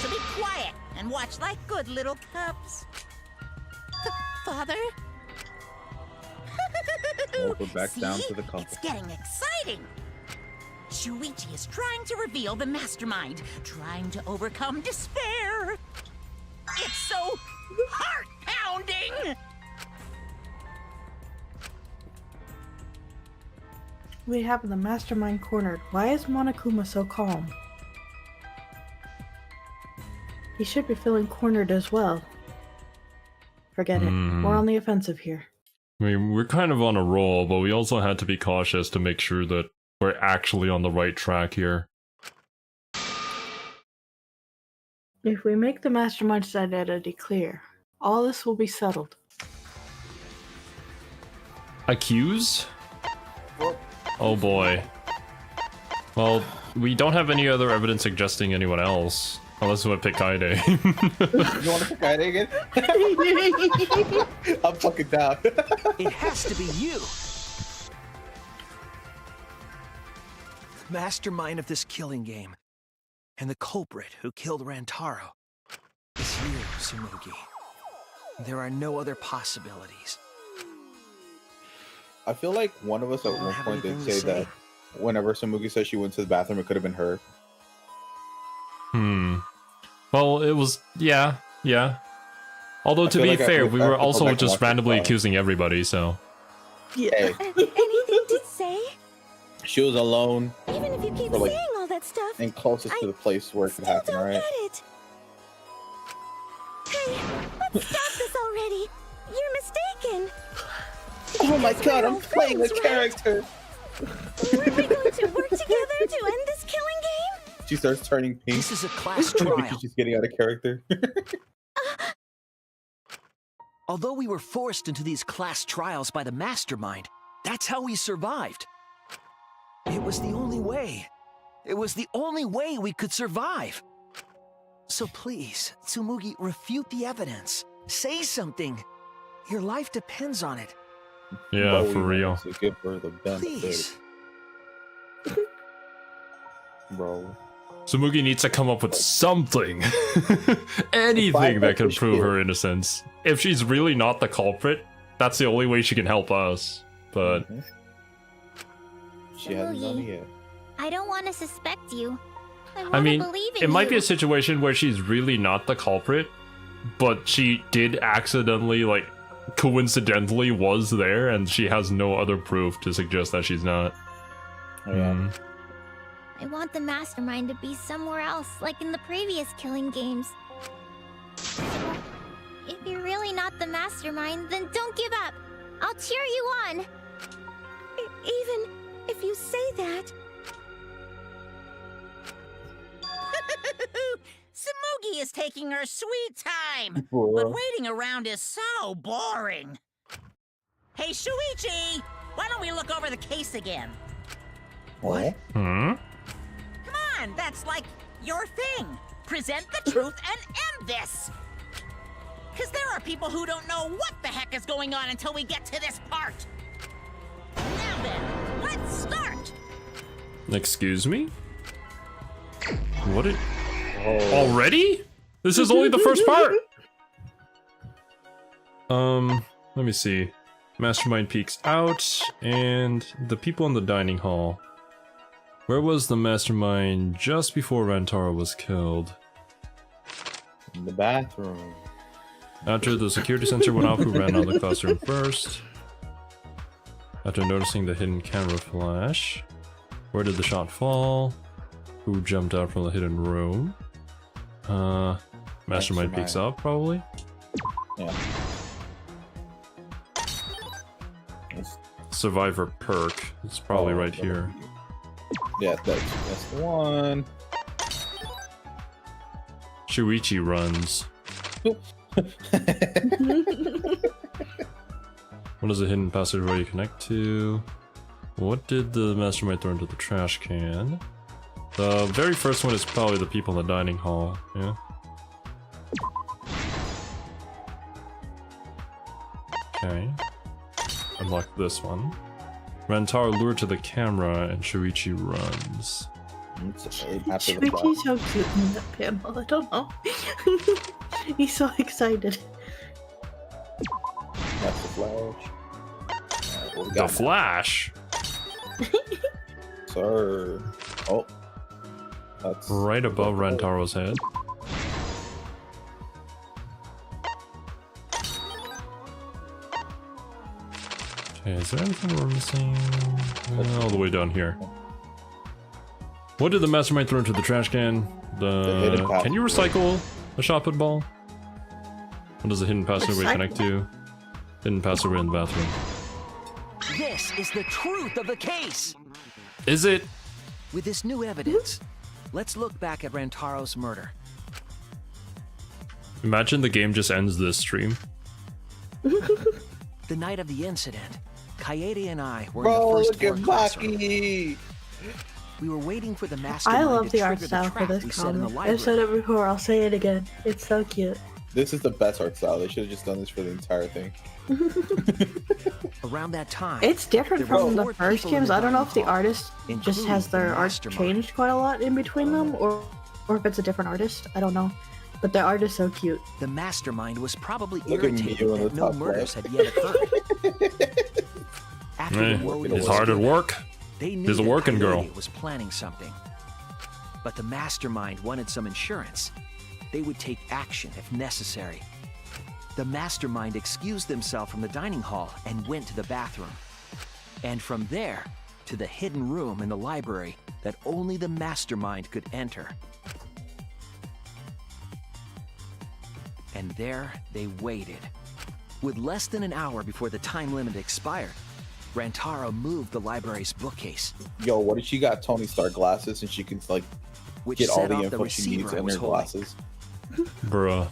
be quiet and watch like good little cubs. Father? Oh, we're back down See? to the couple. It's getting exciting. Shuichi is trying to reveal the mastermind, trying to overcome despair. It's so heart-pounding! We have the mastermind cornered. Why is Monokuma so calm? He should be feeling cornered as well. Forget it. We're on the offensive here. I mean, we're kind of on a roll, but we also had to be cautious to make sure that we're actually on the right track here. If we make the mastermind's identity clear, all this will be settled. Accuse? Oh boy. Well, we don't have any other evidence suggesting anyone else. Unless we want to pick Kaede. You want to pick Kaede again? I'm fucking down. It has to be you. The mastermind of this killing game. And the culprit who killed Rantaro. Is you, Tsumugi. There are no other possibilities. I feel like one of us at one have point did anything to say say. that whenever Tsumugi said she went to the bathroom, it could have been her. Well, it was... yeah. Although, I to feel be like fair, I we have were to go also back and just watch the randomly file. accusing everybody, so... Yeah. Hey, Anything to say? she was alone Even if you keep For, like, saying all that stuff, and closest to the place where it could still happen, don't alright? get it. Hey, let's stop this already. You're mistaken. Oh my god, I'm all playing a friends, right? character! Weren't we going to work together to end this killing game? She starts turning pink This is a class trial. because she's getting out of character. Although we were forced into these class trials by the mastermind, that's how we survived. It was the only way. It was the only way we could survive. So please, Tsumugi, refute the evidence. Say something. Your life depends on it. Yeah, But we for real. wanted to give her the benefit, Please. bro. Tsumugi needs to come up with something. Anything Find that out can for prove sure. her innocence. If she's really not the culprit, that's the only way she can help us. But She hasn't done it Tsumugi. yet. I don't want to suspect you. I want I mean, to believe in it might be you. a situation where she's really not the culprit, but she did accidentally, like, coincidentally was there, and she has no other proof to suggest that she's not. Yeah. I want the mastermind to be somewhere else, like in the previous killing games. So, if you're really not the mastermind, then don't give up. I'll cheer you on. Even if you say that, Tsumugi is taking her sweet time, Bro. but waiting around is so boring. Hey, Shuichi! Why don't we look over the case again? What? Hmm? Come on, that's like your thing. Present the truth and end this. Because there are people who don't know what the heck is going on until we get to this part. Now then, let's start. Excuse me? What it... Already? This is only the first part! Let me see. Mastermind peeks out, and the people in the dining hall. Where was the mastermind just before Rantaro was killed? In the bathroom. After the security sensor went off, who ran out of the classroom first? After noticing the hidden camera flash. Where did the shot fall? Who jumped out from the hidden room? Mastermind peeks out, probably? Yeah. Survivor perk. It's probably right here. Yeah, that's the one. Shuichi runs. What is the hidden passageway you connect to? What did the mastermind throw into the trash can? The very first one is probably the people in the dining hall, yeah? Okay. Unlock this one. Rantaro lured to the camera and Shuichi runs. Shuichi's so cute in that panel, I don't know. He's so excited. That's the Flash. The Flash? Sir. Oh. That's right above Rantaro's head. Okay, is there anything we're missing? All the way down here. What did the mastermind throw into the trash can? Can you recycle a shot put ball? What does the hidden passageway connect to? Hidden passageway in the bathroom. This is the truth of the case! Is it? With this new evidence, let's look back at Rantaro's murder. Imagine the game just ends this stream. The night of the incident, Kaede and I were in the first floor classroom. We were waiting for the mastermind I love to the art trigger style trap for we this set in the comic. library. I've said it before, I'll say it again. It's so cute. This is the best art style. They should have just done this for the entire thing. Around that time, It's different there were from the 4 first people in games. the I don't know if the dining hall, artist just has including their the art mastermind. changed quite a lot in between them, or if it's a different artist. I don't know. But the art is so cute. The mastermind was probably Look at me irritated on the that no top murders left. had yet occurred. After the woe He's hard at work. they knew He's a that working girl. Kaede was planning something. But the mastermind wanted some insurance. They would take action if necessary. The mastermind excused themselves from the dining hall and went to the bathroom. And from there, to the hidden room in the library that only the mastermind could enter. And there they waited. With less than an hour before the time limit expired, Rantaro moved the library's bookcase, Yo, what if she got Tony Stark glasses and she can like which get all set the off the info she needs receiver I in was her holding. glasses? Bruh.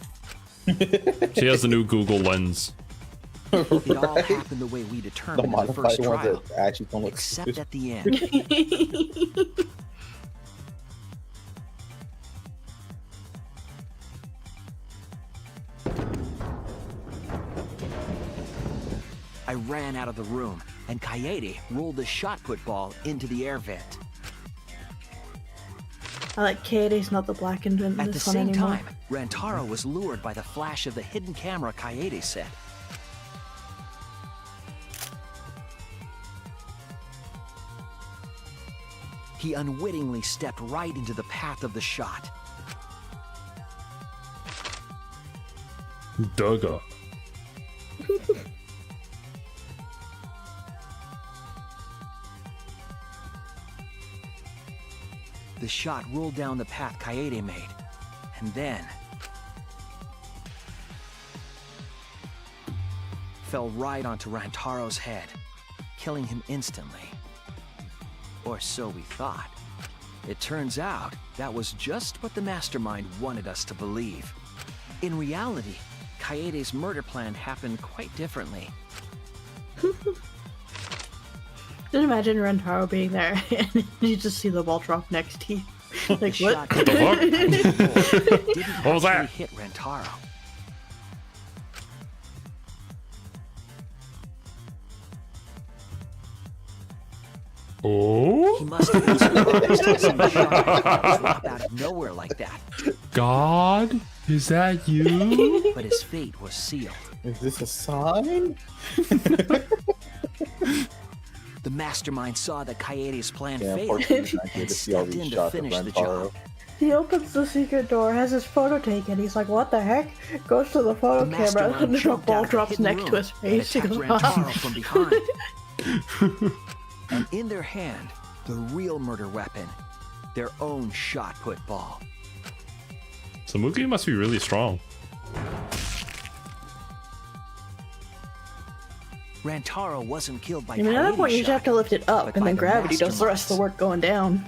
She has the new Google lens. It all happened the way we The determined in the modified first ones trial, that actually don't look except stupid. at the end. I ran out of the room, and Kaede rolled the shot put ball into the air vent. I like Kaede's not the blackened in At the this one same anymore. time, Rantaro was lured by the flash of the hidden camera Kaede set. He unwittingly stepped right into the path of the shot. Dugga. The shot rolled down the path Kaede made, and then fell right onto Rantaro's head, killing him instantly. Or so we thought. It turns out that was just what the mastermind wanted us to believe. In reality, Kaede's murder plan happened quite differently. Just imagine Rentaro being there and you just see the ball drop next to you. Like, The what? shot What the fuck? didn't What was actually that? hit Rentaro. He Oh? must have been surprised to see the shot drop out of nowhere like that. God? Is that you? But his fate was sealed. Is this a sign? The mastermind saw that Kaede's plan Yeah, failed unfortunately, I get and to see all stepped these in to shots of finish the Rentaro. job. He opens the secret door, has his photo taken. He's like, what the heck? Goes to the photo The camera, mastermind and the jumped ball out of the drops hidden next to room his face. He and goes, attacked "Ah." Rentaro from behind. And in their hand, the real murder weapon, their own shot put ball. Samuki must be really strong. Rentaro wasn't killed by I mean, at that Kaede's point, you just shot, have to lift it up, but and by then the gravity does the rest of the work going down.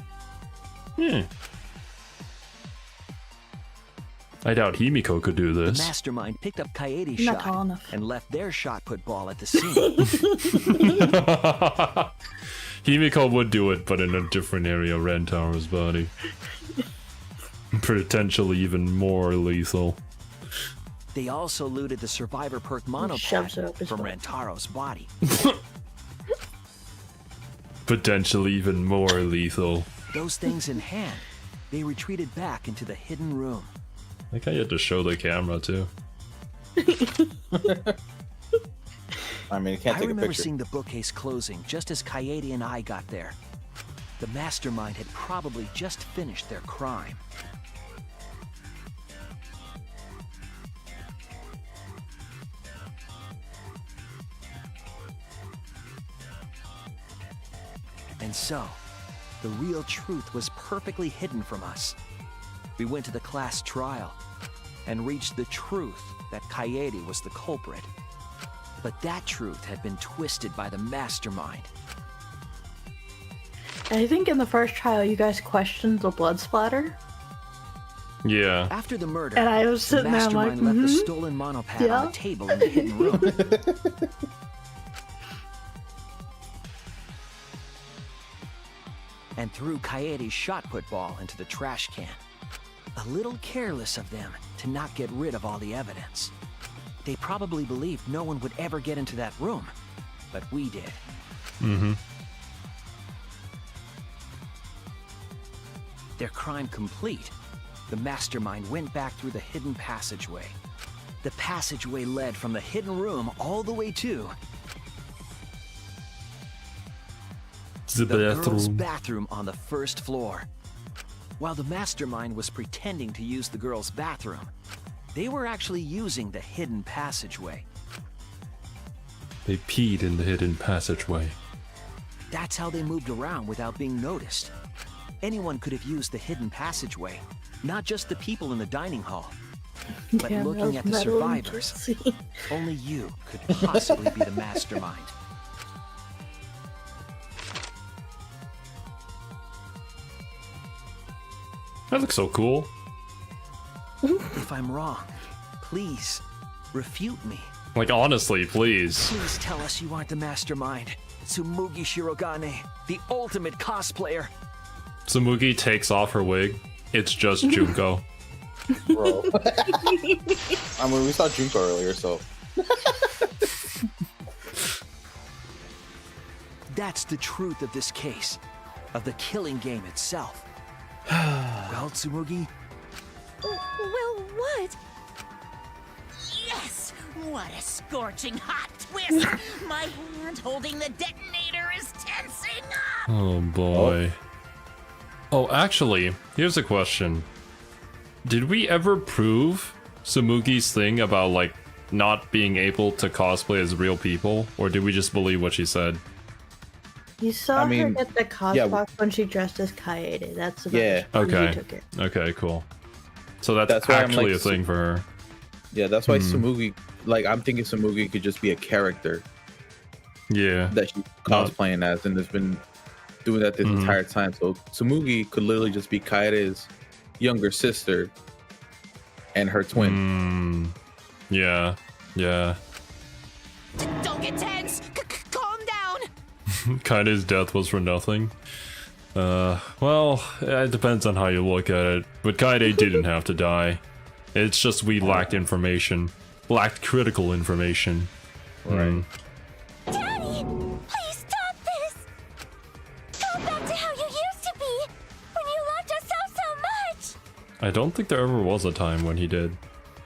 I doubt Himiko could do The this. mastermind picked up Kaede's Not tall shot enough. and left their shot put ball at the scene. Himiko would do it, but in a different area of Rentaro's body. Potentially even more lethal. They also looted the survivor perk shoves it up monopad his from butt. Rentaro's body. Potentially even more lethal. Those things in hand, they retreated back into the hidden room. I think I had to show the camera too. I mean, you can't I take a remember picture. seeing the bookcase closing just as Kaede and I got there. The mastermind had probably just finished their crime. And so, the real truth was perfectly hidden from us. We went to the class trial and reached the truth that Kaede was the culprit. But that truth had been twisted by the mastermind. I think in the first trial, you guys questioned the blood splatter. Yeah. After the murder, And I was the sitting there, I'm like, mastermind left the "Mhm." stolen monopad Yeah. on the table in the hidden room. And threw Kaede's shot put ball into the trash can. A little careless of them to not get rid of all the evidence. They probably believed no one would ever get into that room, but we did. Mm-hmm. Their crime complete, the mastermind went back through the hidden passageway. The passageway led from the hidden room all the way to The girls' bathroom. bathroom on the first floor. While the mastermind was pretending to use the girls' bathroom, they were actually using the hidden passageway. They peed in the hidden passageway. That's how they moved around without being noticed. Anyone could have used the hidden passageway, not just the people in the dining hall. But Damn, looking that at the was metal and survivors, juicy. only you could possibly be the mastermind. That looks so cool. If I'm wrong, please refute me. Like, honestly, please. Please tell us you aren't the mastermind. Tsumugi Shirogane, the ultimate cosplayer. Samugi takes off her wig. It's just Junko. Bro. I mean, we saw Junko earlier, so. That's the truth of this case, of the killing game itself. Well, Tsumugi, Well, what? Yes! What a scorching hot twist! My hand holding the detonator is tensing up! Oh boy. Oh, actually, here's a question. Did we ever prove Samugi's thing about, like, not being able to cosplay as real people? Or did we just believe what she said? You saw I her mean, get the cos yeah. box when she dressed as Kaede. That's about Yeah. as far as Okay. you took it. Okay, cool. So that's That's why I'm actually like, a thing for her. Yeah, that's why Samugi, like, I'm thinking Samugi could just be a character Yeah. that she's cosplaying as and has been doing that this entire time. So Samugi could literally just be Kaede's younger sister and her twin. Yeah. Yeah. Don't get tense! Calm down! Kaide's death was for nothing. Well, it depends on how you look at it. But Kaide didn't have to die. It's just we lacked information. Lacked critical information. Right. Daddy, please stop this. Go back to how you used to be when you loved us so much. I don't think there ever was a time when he did.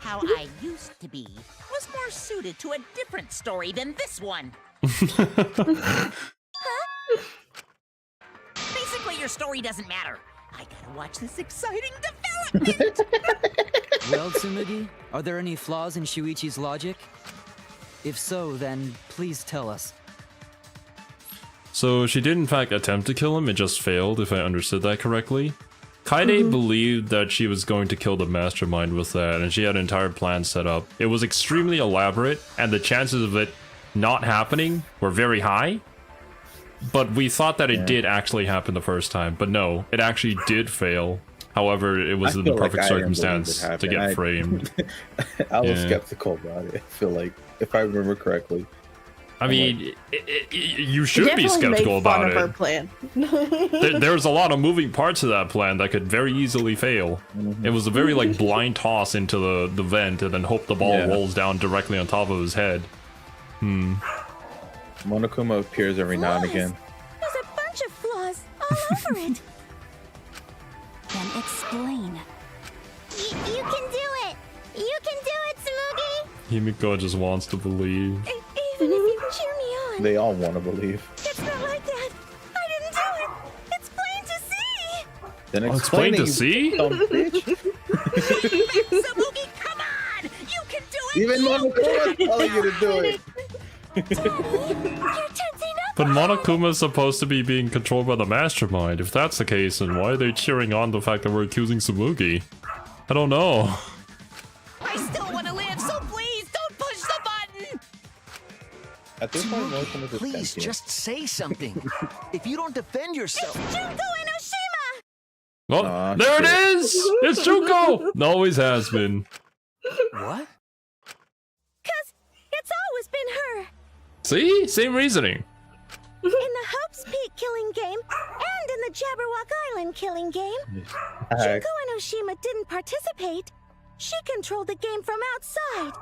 How I used to be was more suited to a different story than this one. Basically, your story doesn't matter. I gotta watch this exciting development. Well, Tsumugi, are there any flaws in Shuichi's logic? If so, then please tell us. So she did in fact attempt to kill him, it just failed, if I understood that correctly. Kaide believed that she was going to kill the mastermind with that, and she had an entire plan set up. It was extremely elaborate, and the chances of it not happening were very high. But we thought that it did actually happen the first time, but no, it actually did fail. However, it was in the perfect circumstance to get framed. I was skeptical about it. I feel like, if I remember correctly. I mean, you should be skeptical about it. Her plan. There's a lot of moving parts of that plan that could very easily fail. It was a very like blind toss into the vent and then hope the ball rolls down directly on top of his head. Monokuma appears every now and again. There's a bunch of flaws all over it. Then explain. You can do it. You can do it, Tsumugi. Himiko just wants to believe. Even if you cheer me on. They all want to believe. It's not like that. I didn't do it. It's plain to see. Then it's plain to see? Tsumugi, come on! You can do it! Even Monokuma's telling you to do it. But Monokuma is supposed to be being controlled by the mastermind. If that's the case, then why are they cheering on the fact that we're accusing Tsumugi? I don't know. I still want to live, so please don't push the button! At this point, Monokuma's a Please, champion. just say something. If you don't defend yourself... It's Junko Enoshima! Oh, there it is! It's Junko! It always has been. What? Because it's always been her. See? Same reasoning. In the Hope's Peak killing game and in the Jabberwock Island killing game, Junko Enoshima didn't participate. She controlled the game from outside.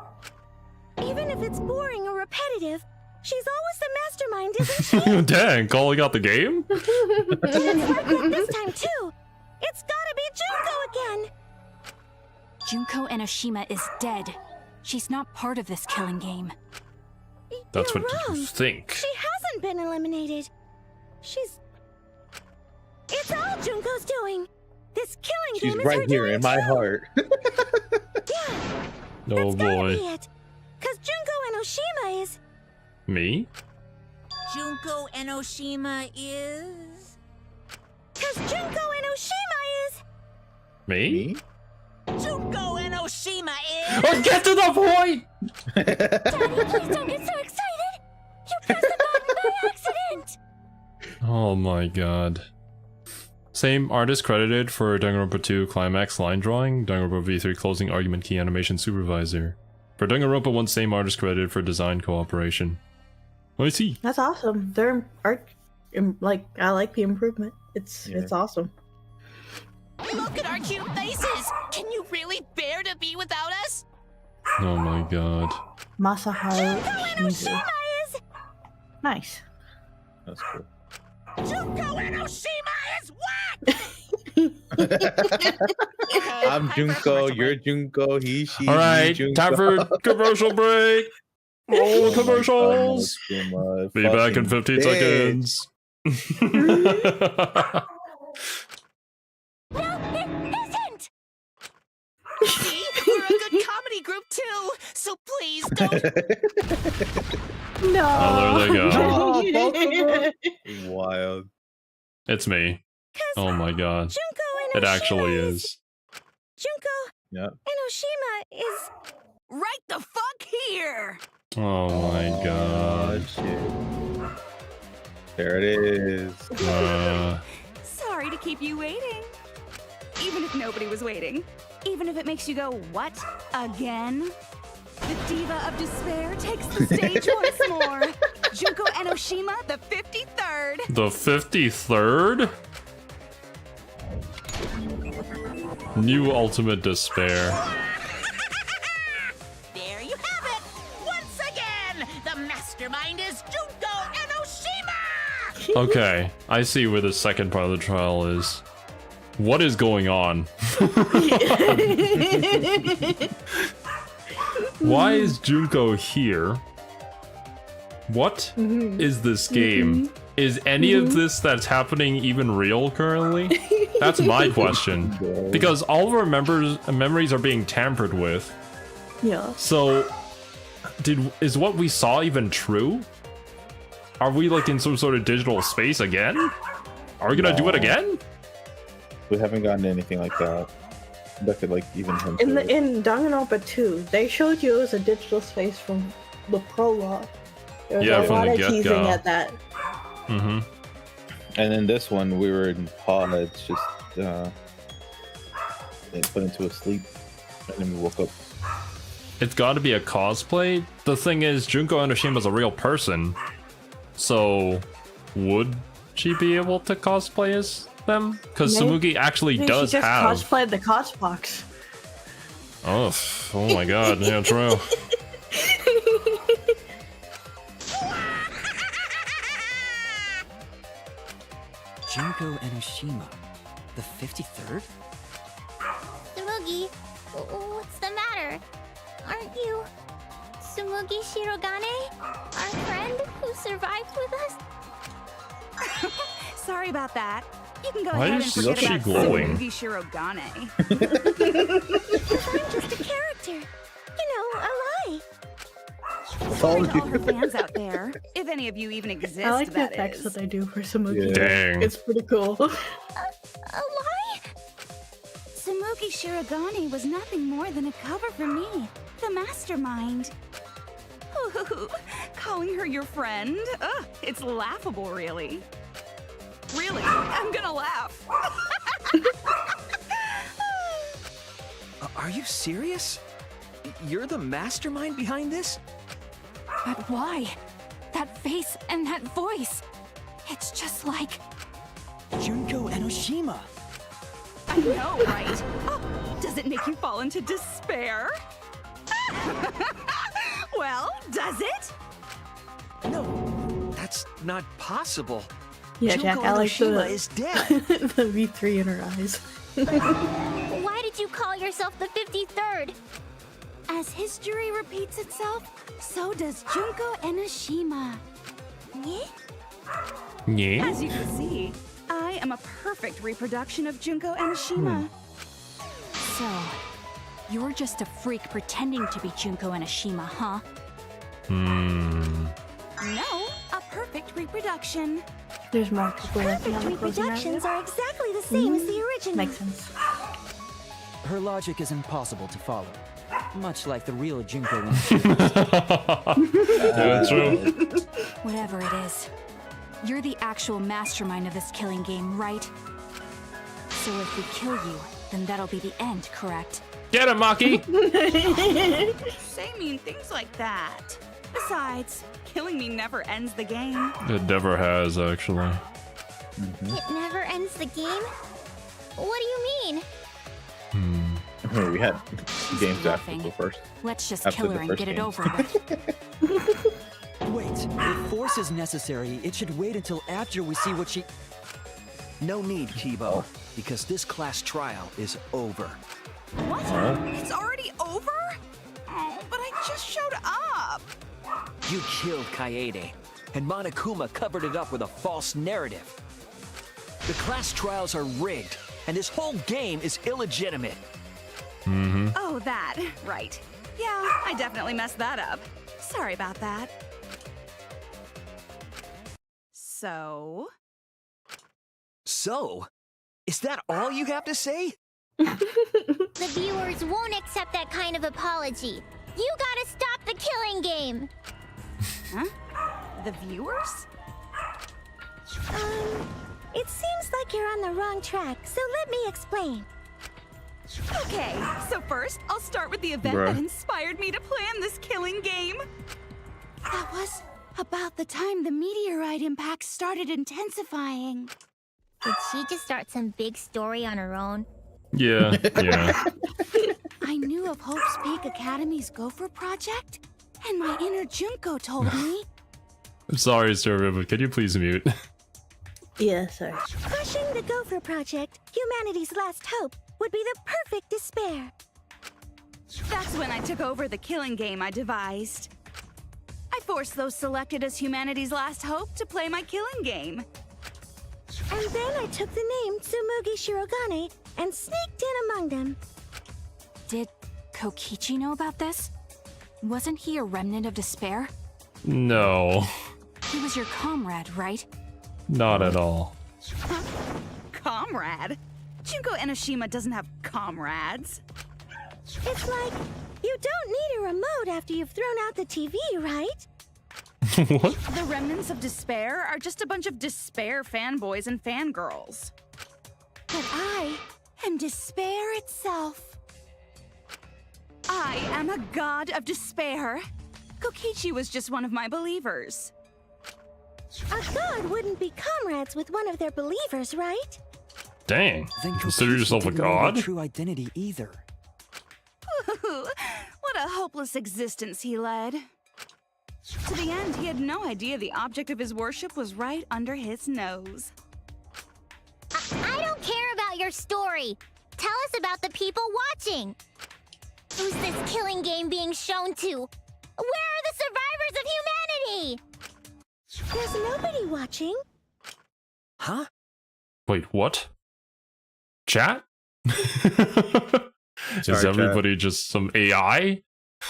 Even if it's boring or repetitive, she's always the mastermind, isn't she? Dang, calling out the game? It's like that this time too. It's gotta be Junko again. Junko Enoshima is dead. She's not part of this killing game. That's You're what wrong. you think. She hasn't been eliminated. It's all Junko's doing. This killing She's game is right her here doing in my too. heart. Yeah, Oh boy. be it. Because Junko Enoshima is... Me? Junko Enoshima is... Because Junko Enoshima is... Me? Junko Enoshima is... Oh, get to the point! Daddy, please don't get so excited. You pressed the button by accident. Oh my god. Same artist credited for Danganronpa 2 Climax line drawing, Danganronpa V3 closing argument key animation supervisor. For Danganronpa 1, same artist credited for design cooperation. I see. That's awesome. Their art, I like the improvement. It's awesome. Look at our cute faces! Can you really bear to be without us? Oh my god. Masaharu Shimizu. is... Nice. That's cool. Junko Enoshima is I'm Junko, you're Junko, he, she, Alright, Junko. time for commercial break! Roll commercials! Be back in 15 seconds. No, it isn't. See? We're a good comedy group too, so please don't... No. Oh, there they go. Wild. It's me. Oh my god. Junko It actually is. Junko Yep. Enoshima is... Right the fuck here! Oh my god. Shit. There it is. Sorry to keep you waiting. Even if nobody was waiting. Even if it makes you go, what? Again? The Diva of Despair takes the stage once more. Junko Enoshima, the 53rd. card. The 53rd? New Ultimate Despair. There you have it! Once again, the mastermind is Junko Enoshima! Okay, I see where the second part of the trial is. What is going on? Why is Junko here? What is this game? Is any of this that's happening even real currently? That's my question. Because all of our memories are being tampered with. Yeah. So, is what we saw even true? Are we like in some sort of digital space again? Are we gonna do it again? We haven't gotten anything like that. That could like even hint In to it. in Danganronpa 2, they showed you it was a digital space from the prologue. There was Yeah, a from lot the of teasing get-go. at that. Mm-hmm. And in this one, we were in pods, just put into a sleep, and then we woke up. It's got to be a cosplay. The thing is, Junko Enoshima's a real person, so would she be able to cosplay as them? Because Tsumugi actually Maybe does she just have. cosplayed the Cosbox. Oh my god! Yeah, true. Junko Enoshima, the 53rd? Tsumugi, what's the matter? Aren't you Tsumugi Shirogane? Our friend who survived with us? Sorry about that. You can go Why ahead is and she forget about glowing? Tsumugi Shirogane. I'm just a character. You know, a lie. Sorry to all her fans out there. If any of you even exist, I like the that effects is. that they do for Tsumugi. Dang. It's pretty cool. A lie? Tsumugi Shirogane was nothing more than a cover for me, the mastermind. Ooh, calling her your friend? Ugh, it's laughable, really. Really, I'm gonna laugh. Are you serious? You're the mastermind behind this? But why? That face and that voice. It's just like... Junko Enoshima. I know, right? Oh, does it make you fall into despair? Well, does it? No, that's not possible. Yeah, Junko Jack, I like Enoshima is dead. the V3 in her eyes. Why did you call yourself the 53rd? As history repeats itself, so does Junko Enoshima. Yeah? Yeah. As you can see, I am a perfect reproduction of Junko Enoshima. So, you're just a freak pretending to be Junko Enoshima, huh? No, a perfect reproduction. There's more people left Perfect on the closing reproductions area. are exactly the same as the original. Makes sense. Her logic is impossible to follow. Much like the real Junko. Yeah, true. Whatever it is, you're the actual mastermind of this killing game, right? So if we kill you, then that'll be the end, correct? Get him, Maki! Say mean things like that. Besides, killing me never ends the game. It never has, actually. It never ends the game? What do you mean? We had games after bluffing. the first. Let's just After kill the her and first get it game. over with. Wait, if force is necessary, it should wait until after we see what she... No need, Kibo, because this class trial is over. What? It's already over? Oh, but I just showed up. You killed Kaede, and Monokuma covered it up with a false narrative. The class trials are rigged, and this whole game is illegitimate. Oh, that. Right. Yeah, I definitely messed that up. Sorry about that. So? So, is that all you have to say? The viewers won't accept that kind of apology. You gotta stop the killing game. Huh? The viewers? It seems like you're on the wrong track, so let me explain. Okay, so first, I'll start with the event Bruh. that inspired me to plan this killing game. That was About the time the meteorite impact started intensifying. Did she just start some big story on her own? Yeah, yeah. I knew of Hope's Peak Academy's Gopher project, and my inner Junko told me. I'm sorry, Sir, but can you please mute? Yeah, sorry. Crushing the Gopher project, humanity's last hope, would be the perfect despair. That's when I took over the killing game I devised. I forced those selected as humanity's last hope to play my killing game. And then I took the name Tsumugi Shirogane and sneaked in among them. Did Kokichi know about this? Wasn't he a remnant of despair? No, He was your comrade, right? not at all. Comrade? Junko Enoshima doesn't have comrades. It's like, you don't need a remote after you've thrown out the TV, right? What? The remnants of despair are just a bunch of despair fanboys and fangirls. But I am despair itself. I am a god of despair. Kokichi was just one of my believers. A god wouldn't be comrades with one of their believers, right? Dang. Then Consider Kokichi yourself a didn't know their god? true identity either. What a hopeless existence he led. To the end, he had no idea the object of his worship was right under his nose. I don't care about your story. Tell us about the people watching. Who's this killing game being shown to? Where are the survivors of humanity? There's nobody watching. Huh? Wait, what? Chat? Is Sorry, everybody just some AI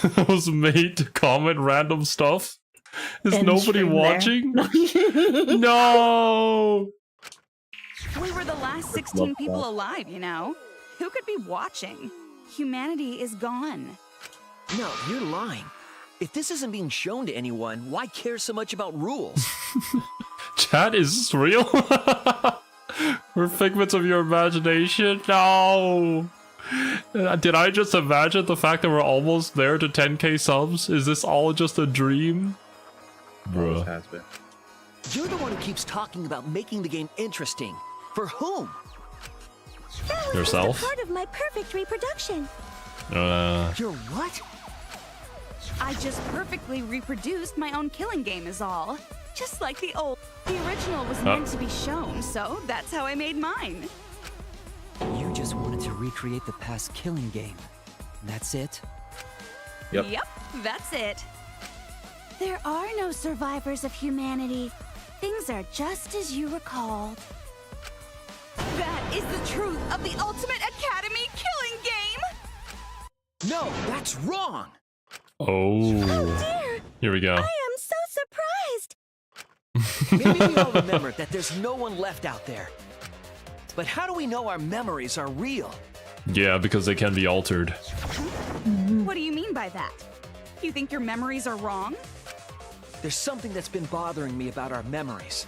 that was made to comment random stuff? Is End nobody stream there. watching? No! We were the last 16 people alive, you know? Who could be watching? Humanity is gone. No, you're lying. If this isn't being shown to anyone, why care so much about rules? Chat, is this real? We're figments of your imagination? No! Did I just imagine the fact that we're almost there to 10k subs? Is this all just a dream? Always Bruh. has been. You're the one who keeps talking about making the game interesting. For whom? That was Yourself? just a part of my perfect reproduction. You're what? I just perfectly reproduced my own killing game is all. Just like the old. The original was meant to be shown, so that's how I made mine. You just wanted to recreate the past killing game. That's it? Yep. Yep, that's it. There are no survivors of humanity. Things are just as you recalled. That is the truth of the Ultimate Academy killing game! No, that's wrong! Oh. Dear, Here we go. I am so surprised. Maybe we all remember that there's no one left out there. But how do we know our memories are real? Yeah, because they can be altered. What do you mean by that? You think your memories are wrong? There's something that's been bothering me about our memories.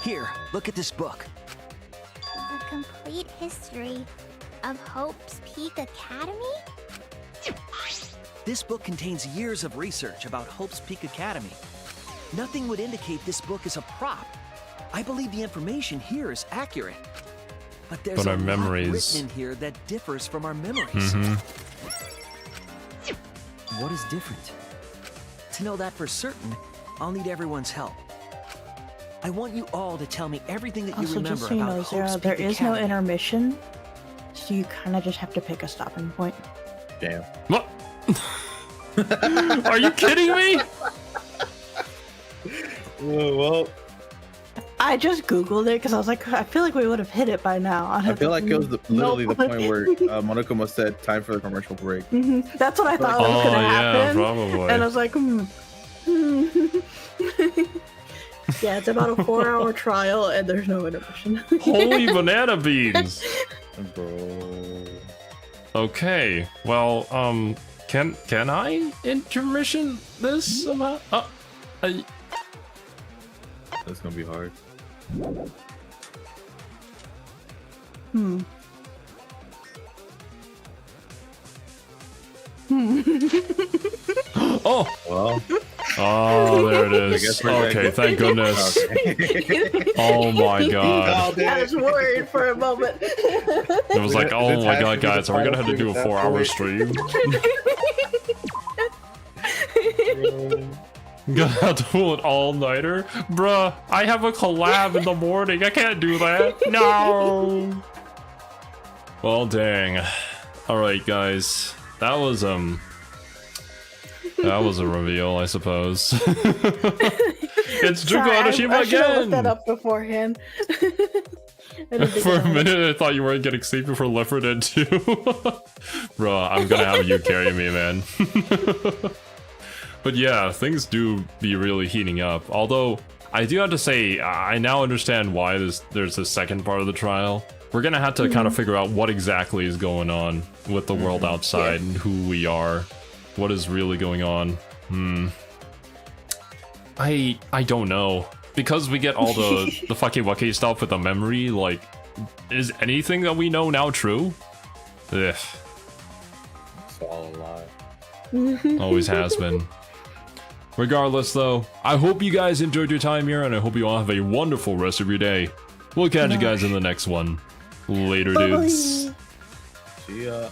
Here, look at this book. The complete history of Hope's Peak Academy? This book contains years of research about Hope's Peak Academy. Nothing would indicate this book is a prop. I believe the information here is accurate. But there's But our a lot memories- written in here that differs from our memories. What is different? To know that for certain, I'll need everyone's help. I want you all to tell me everything that you Also, remember just so you about know, Hope's Zara, there Peak is no Academy. intermission, so you kind of just have to pick a stopping point. Damn. What? Are you kidding me? Well, I just googled it because I was like, I feel like we would have hit it by now. I feel like it was literally the point where Monokuma said, "Time for the commercial break." That's what I thought was Oh, gonna yeah, happen. probably. And I was like, Yeah, it's about a 4-hour trial, and there's no intermission. Holy banana beans! Bro. Okay, well, can I intermission this somehow? That's gonna be hard. Oh! Well, Oh, there it I is. guess we're Okay, good. thank goodness. Oh my god. I was worried for a moment. It was like, oh my god, guys, are we gonna have to do a 4-hour stream? Gonna have to pull an all-nighter? Bruh, I have a collab in the morning. I can't do that. No! Well, dang. Alright, guys. That was a reveal, I suppose. It's Juko Adashima I should have looked that again! up beforehand. For a minute, I thought you weren't getting sleepy for Left 4 Dead 2. Bruh, I'm gonna have you carry me, man. But yeah, things do be really heating up. Although, I do have to say, I now understand why there's a second part of the trial. We're gonna have to kind of figure out what exactly is going on with the world outside and who we are. What is really going on. I don't know. Because we get all the fucky wucky stuff with the memory, like, is anything that we know now true? Ugh. It's all a lie. Always has been. Regardless, though, I hope you guys enjoyed your time here, and I hope you all have a wonderful rest of your day. We'll catch you guys in the next one. Later, dudes. See ya.